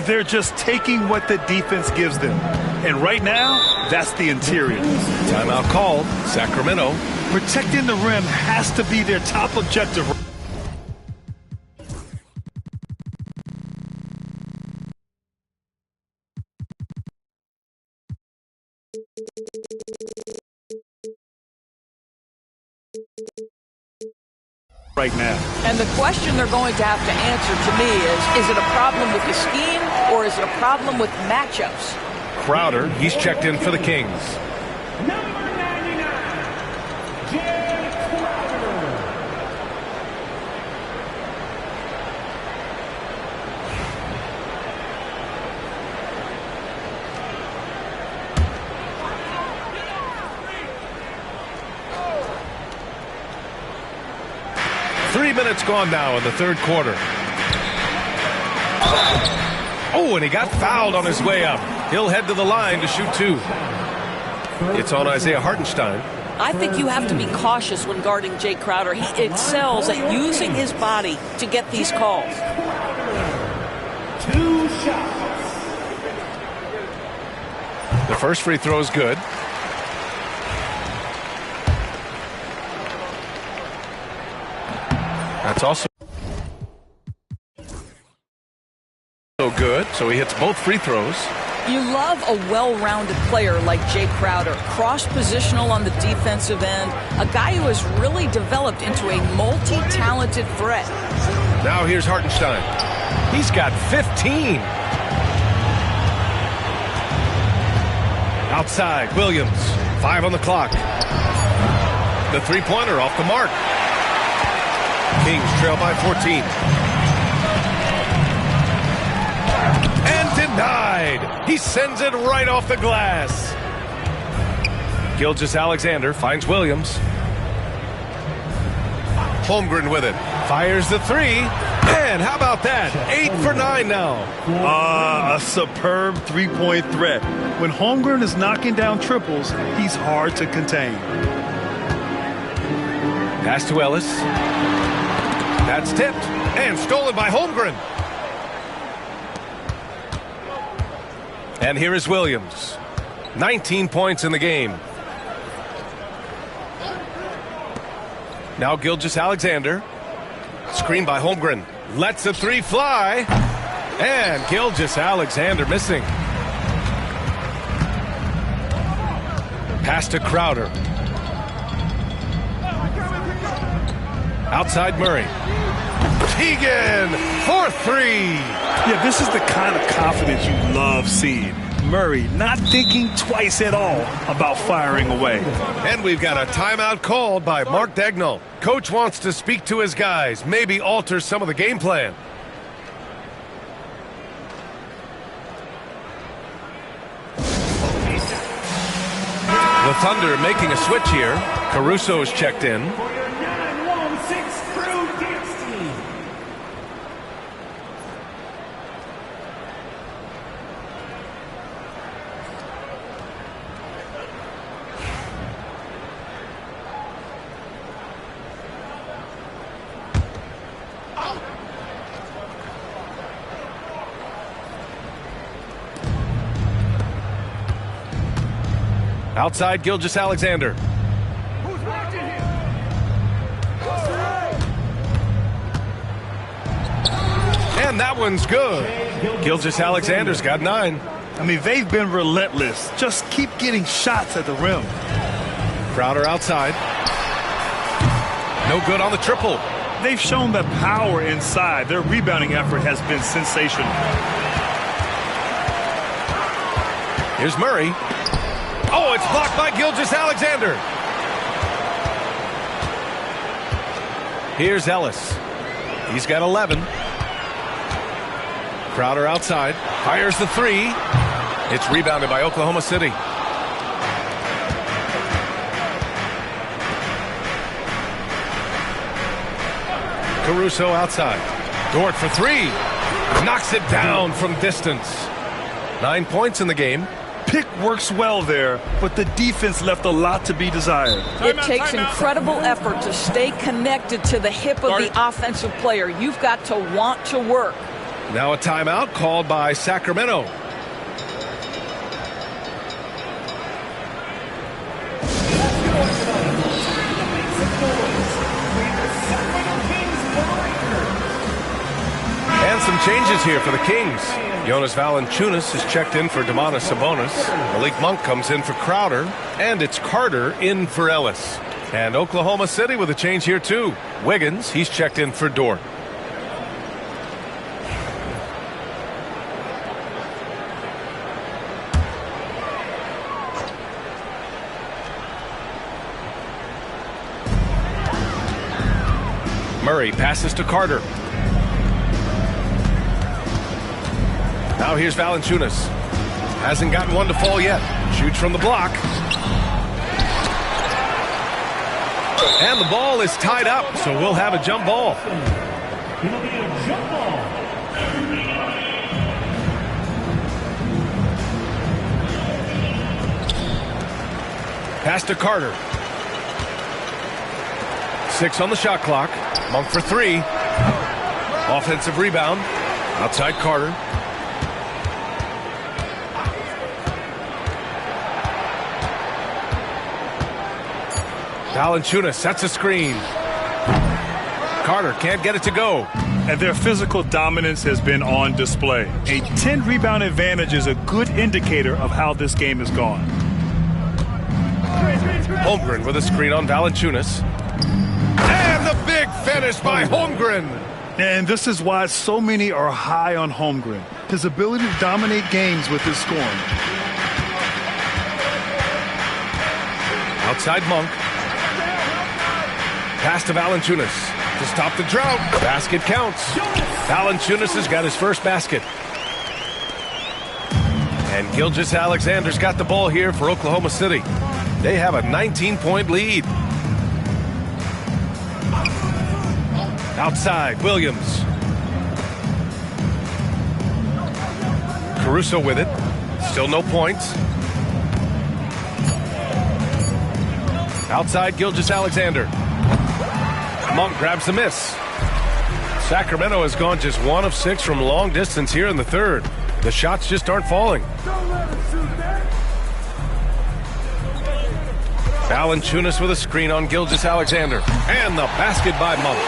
S2: They're just taking what the defense gives them. And right now, that's the interior.
S1: Timeout called. Sacramento.
S2: Protecting the rim has to be their top objective. Right now.
S3: And the question they're going to have to answer to me is it a problem with the scheme or is it a problem with matchups?
S1: Crowder, he's checked in for the Kings.
S7: Number 99, Jay Crowder.
S1: Three minutes gone now in the third quarter. Oh, and he got fouled on his way up. He'll head to the line to shoot 2. It's on Isaiah Hartenstein.
S6: I think you have to be cautious when guarding Jay Crowder. He excels at using his body to get these calls.
S7: 2 shots.
S1: The first free throw is good. That's also good, so he hits both free throws.
S3: You love a well-rounded player like Jay Crowder, cross-positional on the defensive end, a guy who has really developed into a multi-talented threat.
S1: Now here's Hartenstein. He's got 15. Outside, Williams. 5 on the clock. The three-pointer off the mark. Kings trail by 14. And denied. He sends it right off the glass. Gilgeous-Alexander finds Williams. Holmgren with it. Fires the three. And how about that? 8 for 9 now.
S2: A superb three-point threat. When Holmgren is knocking down triples, he's hard to contain.
S1: Pass to Ellis. That's tipped and stolen by Holmgren. And here is Williams. 19 points in the game. Now Gilgeous-Alexander. Screen by Holmgren. Lets a three fly. And Gilgeous-Alexander missing. Pass to Crowder. Outside Murray. Keegan for 3.
S2: Yeah, this is the kind of confidence you love seeing. Murray not thinking twice at all about firing away.
S1: And we've got a timeout called by Mark Daigneault. Coach wants to speak to his guys, maybe alter some of the game plan. The Thunder making a switch here. Caruso is checked in. Outside Gilgeous-Alexander.
S7: Who's watching him?
S1: And that one's good. Gilgeous-Alexander's got 9.
S2: I mean, they've been relentless. Just keep getting shots at the rim.
S1: Crowder outside. No good on the triple.
S2: They've shown the power inside. Their rebounding effort has been sensational.
S1: Here's Murray. Oh, it's blocked by Gilgeous-Alexander. Here's Ellis. He's got 11. Crowder outside. Fires the three. It's rebounded by Oklahoma City. Caruso outside. Dort for 3. Knocks it down from distance. 9 points in the game.
S2: Pick works well there, but the defense left a lot to be desired.
S3: It takes incredible effort to stay connected to the hip of the offensive player. You've got to want to work.
S1: Now a timeout called by Sacramento. And some changes here for the Kings. Jonas Valanciunas is checked in for Domantas Sabonis. Malik Monk comes in for Crowder. And it's Carter in for Ellis. And Oklahoma City with a change here too. Wiggins, he's checked in for Dort. Murray passes to Carter. Now here's Valanciunas. Hasn't gotten one to fall yet. Shoots from the block. And the ball is tied up, so we'll have a jump ball.
S7: It'll be a jump ball.
S1: Pass to Carter. 6 on the shot clock. Monk for 3. Offensive rebound. Outside Carter. Valanciunas sets a screen. Carter can't get it to go.
S2: And their physical dominance has been on display. A 10-rebound advantage is a good indicator of how this game has gone.
S1: Holmgren with a screen on Valanciunas. And the big finish by Holmgren.
S2: And this is why so many are high on Holmgren. His ability to dominate games with his scoring.
S1: Outside Monk. Pass to Valanciunas to stop the drought. Basket counts. Valanciunas has got his first basket. And Gilgeous-Alexander's got the ball here for Oklahoma City. They have a 19-point lead. Outside, Williams. Caruso with it. Still no points. Outside, Gilgeous-Alexander. Monk grabs the miss. Sacramento has gone just 1 of 6 from long distance here in the third. The shots just aren't falling. Valanciunas with a screen on Gilgeous-Alexander. And the basket by Monk.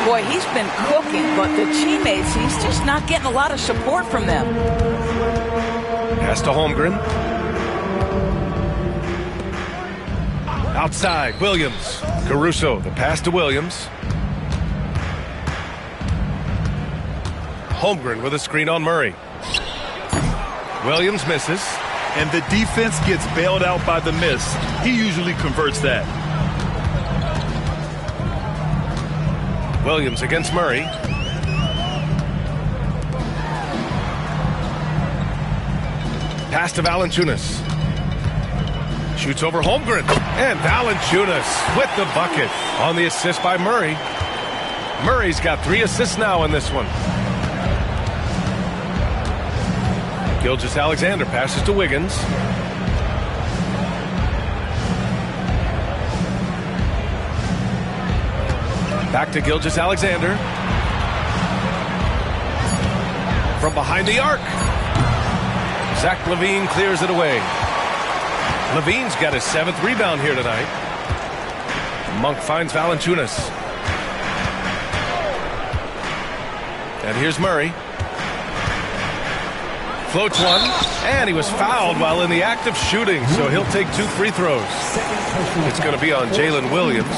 S3: Boy, he's been cooking, but the teammates, he's just not getting a lot of support from them.
S1: Pass to Holmgren. Outside, Williams. Caruso, the pass to Williams. Holmgren with a screen on Murray. Williams misses.
S2: And the defense gets bailed out by the miss. He usually converts that.
S1: Williams against Murray. Pass to Valanciunas. Shoots over Holmgren. And Valanciunas with the bucket on the assist by Murray. Murray's got 3 assists now in this one. Gilgeous-Alexander passes to Wiggins. Back to Gilgeous-Alexander. From behind the arc. Zach LaVine clears it away. LaVine's got his 7th rebound here tonight. Monk finds Valanciunas. And here's Murray. Floats one, and he was fouled while in the act of shooting, so he'll take 2 free throws. It's going to be on Jalen Williams.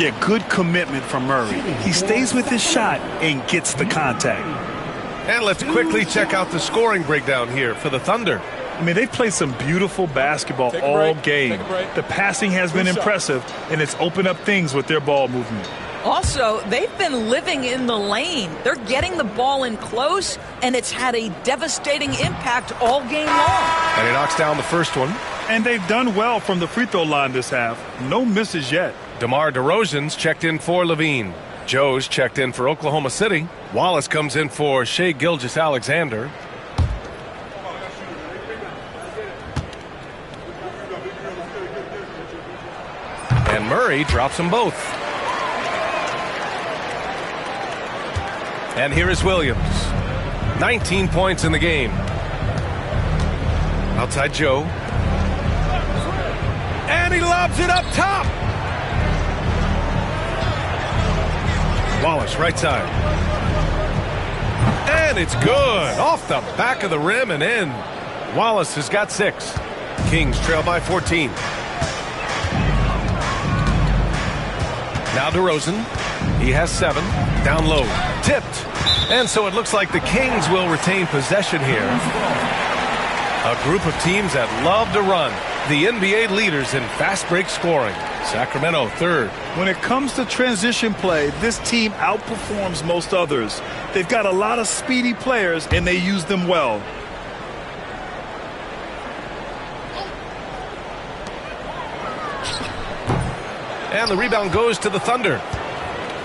S2: Yeah, good commitment from Murray. He stays with his shot and gets the contact.
S1: And let's quickly check out the scoring breakdown here for the Thunder.
S2: I mean, they've played some beautiful basketball all game. The passing has been impressive, and it's opened up things with their ball movement.
S3: Also, they've been living in the lane. They're getting the ball in close, and it's had a devastating impact all game long.
S1: And he knocks down the first one.
S2: And they've done well from the free throw line this half. No misses yet.
S1: DeMar DeRozan's checked in for LaVine. Joe's checked in for Oklahoma City. Wallace comes in for Shai Gilgeous-Alexander. And Murray drops them both. And here is Williams. 19 points in the game. Outside Joe. And he lobs it up top. Wallace, right side. And it's good. Off the back of the rim and in. Wallace has got 6. Kings trail by 14. Now DeRozan. He has 7. Down low. Tipped. And so it looks like the Kings will retain possession here. A group of teams that love to run. The NBA leaders in fast break scoring. Sacramento 3rd.
S2: When it comes to transition play, this team outperforms most others. They've got a lot of speedy players, and they use them well.
S1: And the rebound goes to the Thunder.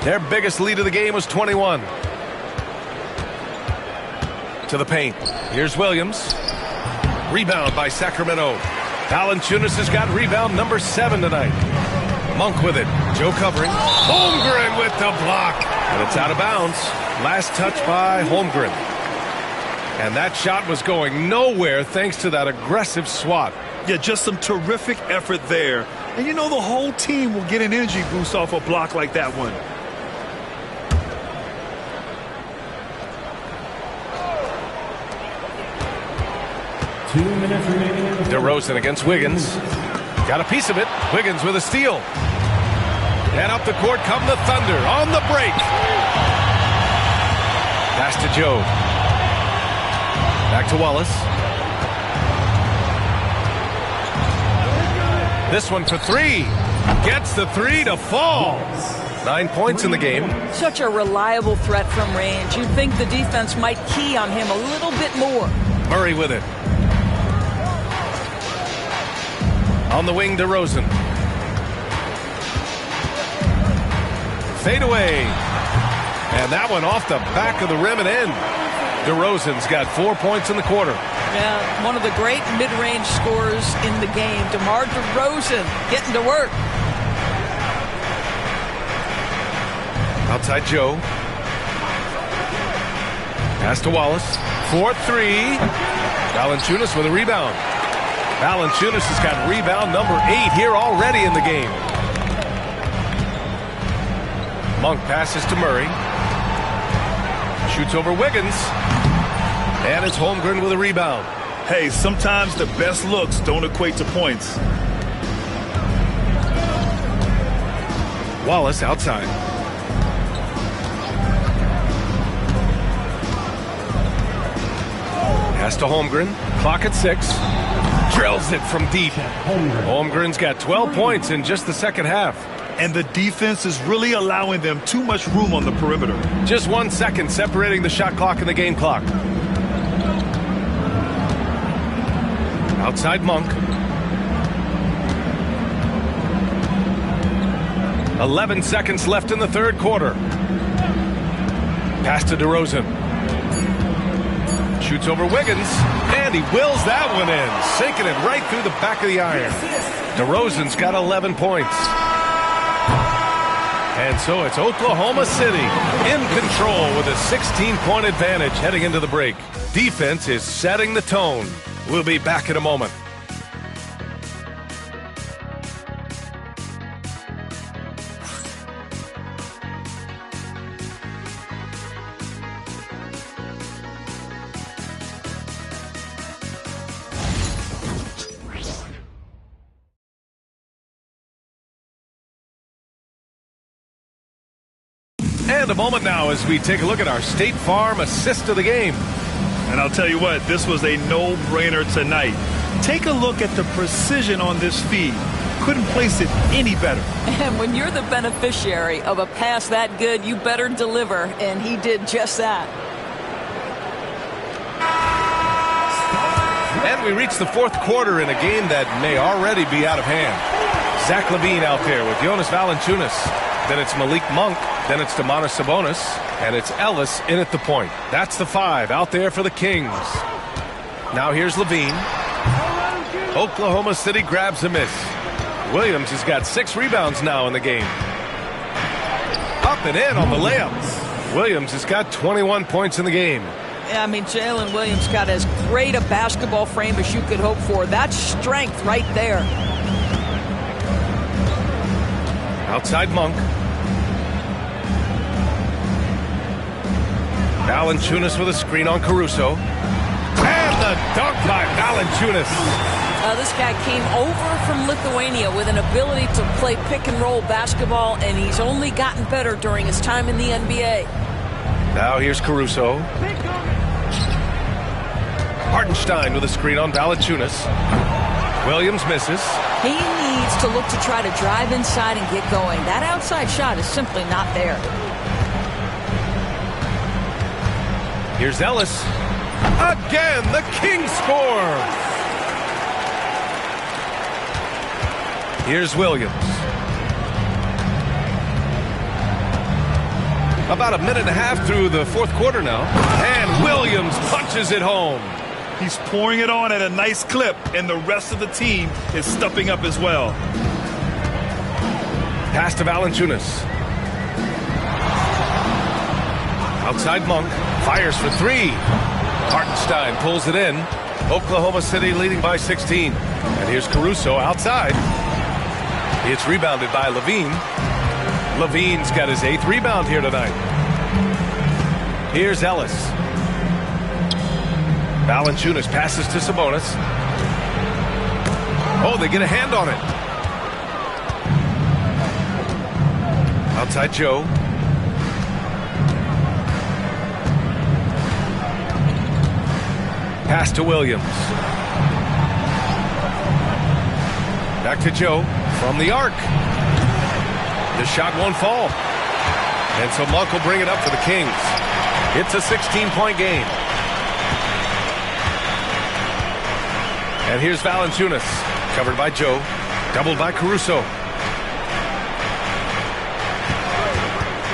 S1: Their biggest lead of the game was 21. To the paint. Here's Williams. Rebound by Sacramento. Valanciunas has got rebound number 7 tonight. Monk with it. Joe covering. Holmgren with the block. And it's out of bounds. Last touch by Holmgren. And that shot was going nowhere thanks to that aggressive swat.
S2: Yeah, just some terrific effort there. And you know the whole team will get an energy boost off a block like that one.
S1: DeRozan against Wiggins. Got a piece of it. Wiggins with a steal. And up the court come the Thunder on the break. Pass to Joe. Back to Wallace. This one for three. Gets the three to fall. 9 points in the game.
S3: Such a reliable threat from range. You'd think the defense might key on him a little bit more.
S1: Murray with it. On the wing, DeRozan. Fade away. And that one off the back of the rim and in. DeRozan's got 4 points in the quarter.
S3: Yeah, one of the great mid-range scorers in the game. DeMar DeRozan getting to work.
S1: Outside Joe. Pass to Wallace. 4-3. Valanciunas with a rebound. Valanciunas has got rebound number 8 here already in the game. Monk passes to Murray. Shoots over Wiggins. And it's Holmgren with a rebound.
S2: Hey, sometimes the best looks don't equate to points.
S1: Wallace outside. Pass to Holmgren. Clock at 6. Drills it from deep. Holmgren's got 12 points in just the second half.
S2: And the defense is really allowing them too much room on the perimeter.
S1: Just 1 second separating the shot clock and the game clock. Outside Monk. 11 seconds left in the third quarter. Pass to DeRozan. Shoots over Wiggins, and he wills that one in, sinking it right through the back of the iron. DeRozan's got 11 points. And so it's Oklahoma City in control with a 16-point advantage heading into the break. Defense is setting the tone. We'll be back in a moment. And a moment now as we take a look at our State Farm assist of the game.
S2: And I'll tell you what, this was a no-brainer tonight. Take a look at the precision on this feed. Couldn't place it any better.
S3: And when you're the beneficiary of a pass that good, you better deliver, and he did just that.
S1: And we reach the fourth quarter in a game that may already be out of hand. Zach LaVine out there with Jonas Valanciunas. Then it's Malik Monk. Then it's Domantas Sabonis. And it's Ellis in at the point. That's the 5 out there for the Kings. Now here's LaVine. Oklahoma City grabs a miss. Williams has got 6 rebounds now in the game. Up and in on the layup. Williams has got 21 points in the game.
S3: Yeah, I mean, Jalen Williams got as great a basketball frame as you could hope for. That's strength right there.
S1: Outside Monk. Valanciunas with a screen on Caruso. And the dunk by Valanciunas.
S6: This guy came over from Lithuania with an ability to play pick-and-roll basketball, and he's only gotten better during his time in the NBA.
S1: Now here's Caruso. Hartenstein with a screen on Valanciunas. Williams misses.
S3: He needs to look to try to drive inside and get going. That outside shot is simply not there.
S1: Here's Ellis. Again, the Kings score. Here's Williams. About a minute and a half through the fourth quarter now. And Williams punches it home.
S2: He's pouring it on at a nice clip, and the rest of the team is stepping up as well.
S1: Pass to Valanciunas. Outside Monk. Fires for 3. Hartenstein pulls it in. Oklahoma City leading by 16. And here's Caruso outside. It's rebounded by LaVine. LaVine's got his 8th rebound here tonight. Here's Ellis. Valanciunas passes to Sabonis. Oh, they get a hand on it. Outside Joe. Pass to Williams. Back to Joe from the arc. The shot won't fall. And so Monk will bring it up for the Kings. It's a 16-point game. And here's Valanciunas, covered by Joe, doubled by Caruso.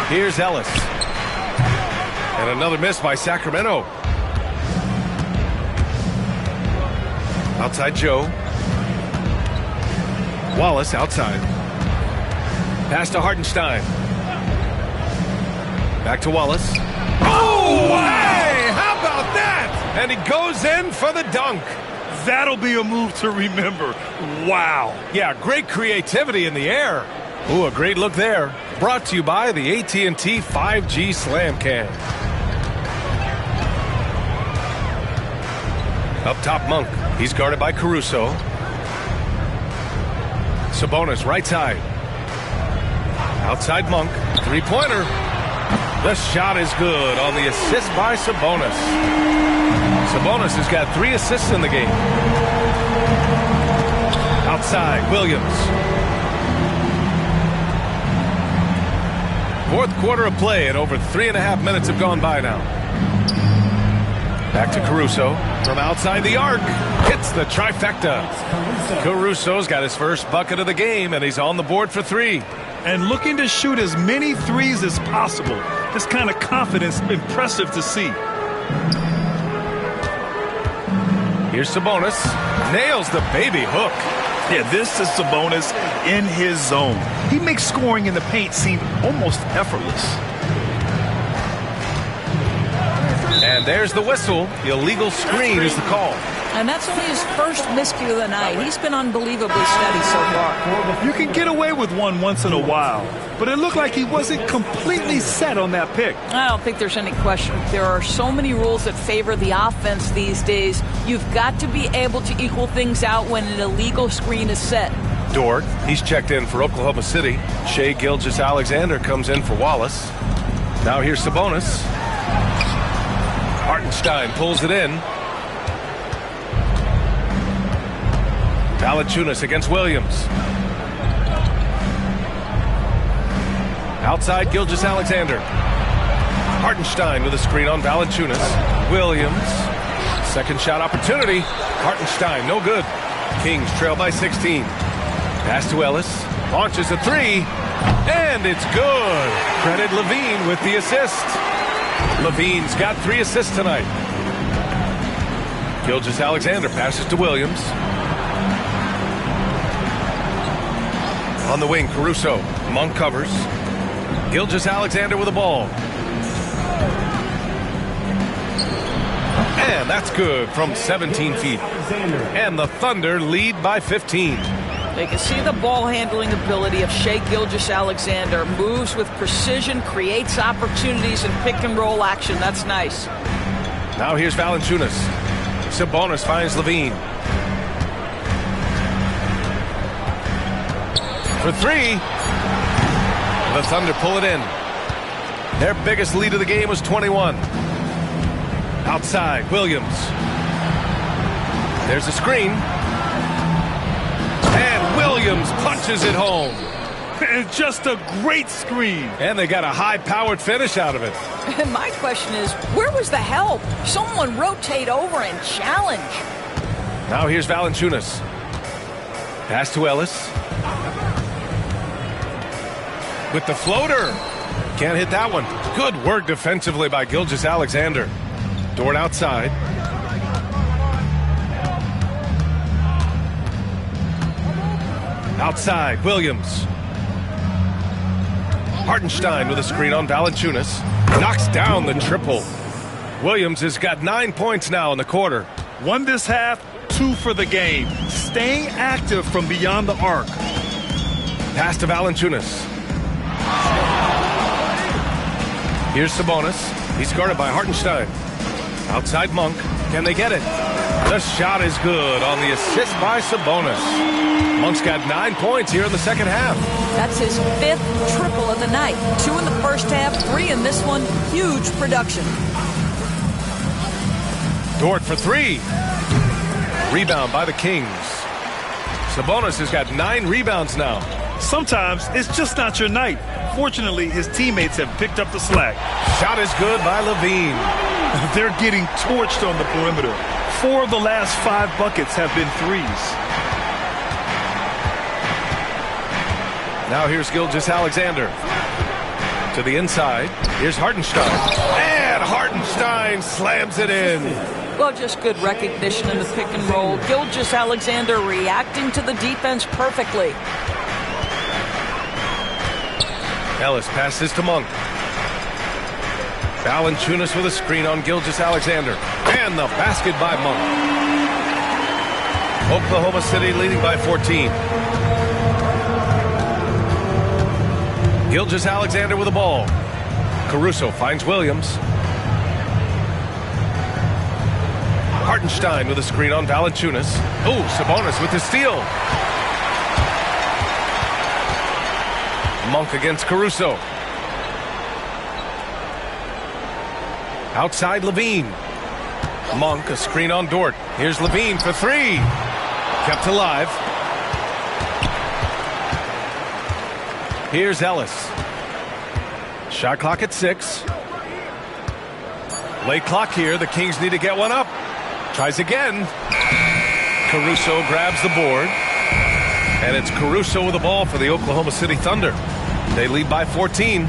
S1: Here's Ellis. And another miss by Sacramento. Outside Joe. Wallace outside. Pass to Hartenstein. Back to Wallace. Oh, hey! How about that? And he goes in for the dunk.
S2: That'll be a move to remember. Wow.
S1: Yeah, great creativity in the air. Ooh, a great look there. Brought to you by the AT&T 5G Slam Cam. Up top, Monk. He's guarded by Caruso. Sabonis, right side. Outside Monk. Three-pointer. The shot is good on the assist by Sabonis. Sabonis has got 3 assists in the game. Outside, Williams. Fourth quarter of play, and over 3.5 minutes have gone by now. Back to Caruso from outside the arc. Hits the trifecta. Caruso's got his first bucket of the game, and he's on the board for 3.
S2: And looking to shoot as many threes as possible. This kind of confidence, impressive to see.
S1: Here's Sabonis. Nails the baby hook.
S2: Yeah, this is Sabonis in his zone. He makes scoring in the paint seem almost effortless.
S1: And there's the whistle. The illegal screen is the call.
S3: And that's only his first miscue of the night. He's been unbelievably steady so far.
S2: You can get away with one once in a while, but it looked like he wasn't completely set on that pick.
S3: I don't think there's any question. There are so many rules that favor the offense these days. You've got to be able to equal things out when an illegal screen is set.
S1: Dort, he's checked in for Oklahoma City. Shai Gilgeous-Alexander comes in for Wallace. Now here's Sabonis. Hartenstein pulls it in. Valanciunas against Williams. Outside Gilgeous-Alexander. Hartenstein with a screen on Valanciunas. Williams. Second shot opportunity. Hartenstein, no good. Kings trail by 16. Pass to Ellis. Launches a 3. And it's good. Credit LaVine with the assist. LaVine's got 3 assists tonight. Gilgeous-Alexander passes to Williams. On the wing, Caruso. Monk covers. Gilgeous-Alexander with the ball. And that's good from 17 feet. And the Thunder lead by 15.
S3: They can see the ball handling ability of Shai Gilgeous-Alexander. Moves with precision, creates opportunities in pick and roll action. That's nice.
S1: Now here's Valanciunas. Sabonis finds LaVine. For 3. The Thunder pull it in. Their biggest lead of the game was 21. Outside, Williams. There's a screen. And Williams punches it home.
S2: And just a great screen.
S1: And they got a high-powered finish out of it.
S3: And my question is, where was the help? Someone rotate over and challenge.
S1: Now here's Valanciunas. Pass to Ellis. With the floater. Can't hit that one. Good work defensively by Gilgeous-Alexander. Dort outside. Outside, Williams. Hartenstein with a screen on Valanciunas. Knocks down the triple. Williams has got 9 points now in the quarter.
S2: 1 this half, 2 for the game. Staying active from beyond the arc.
S1: Pass to Valanciunas. Here's Sabonis. He's guarded by Hartenstein. Outside Monk. Can they get it? The shot is good on the assist by Sabonis. Monk's got 9 points here in the second half.
S3: That's his 5th triple of the night. 2 in the first half, 3 in this one. Huge production.
S1: Dort for three. Rebound by the Kings. Sabonis has got 9 rebounds now.
S2: Sometimes it's just not your night. Fortunately, his teammates have picked up the slack.
S1: Shot is good by Levine.
S2: They're getting torched on the perimeter. 4 of the last 5 buckets have been threes.
S1: Now here's Gilgeous-Alexander. To the inside. Here's Hartenstein. And Hartenstein slams it in.
S3: Well, just good recognition in the pick and roll. Gilgeous-Alexander reacting to the defense perfectly.
S1: Ellis passes to Monk. Valanciunas with a screen on Gilgeous-Alexander. And the basket by Monk. Oklahoma City leading by 14. Gilgeous-Alexander with the ball. Caruso finds Williams. Hartenstein with a screen on Valanciunas. Oh, Sabonis with the steal. Monk against Caruso. Outside Levine. Monk, a screen on Dort. Here's Levine for three. Kept alive. Here's Ellis. Shot clock at 6. Late clock here. The Kings need to get one up. Tries again. Caruso grabs the board. And it's Caruso with the ball for the Oklahoma City Thunder. They lead by 14.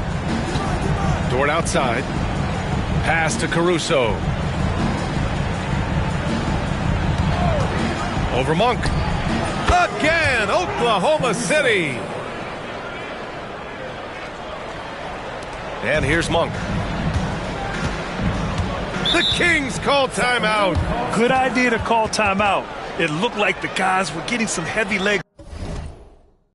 S1: Dort outside. Pass to Caruso. Over Monk. Again, Oklahoma City. And here's Monk. The Kings call timeout.
S2: Good idea to call timeout. It looked like the guys were getting some heavy leg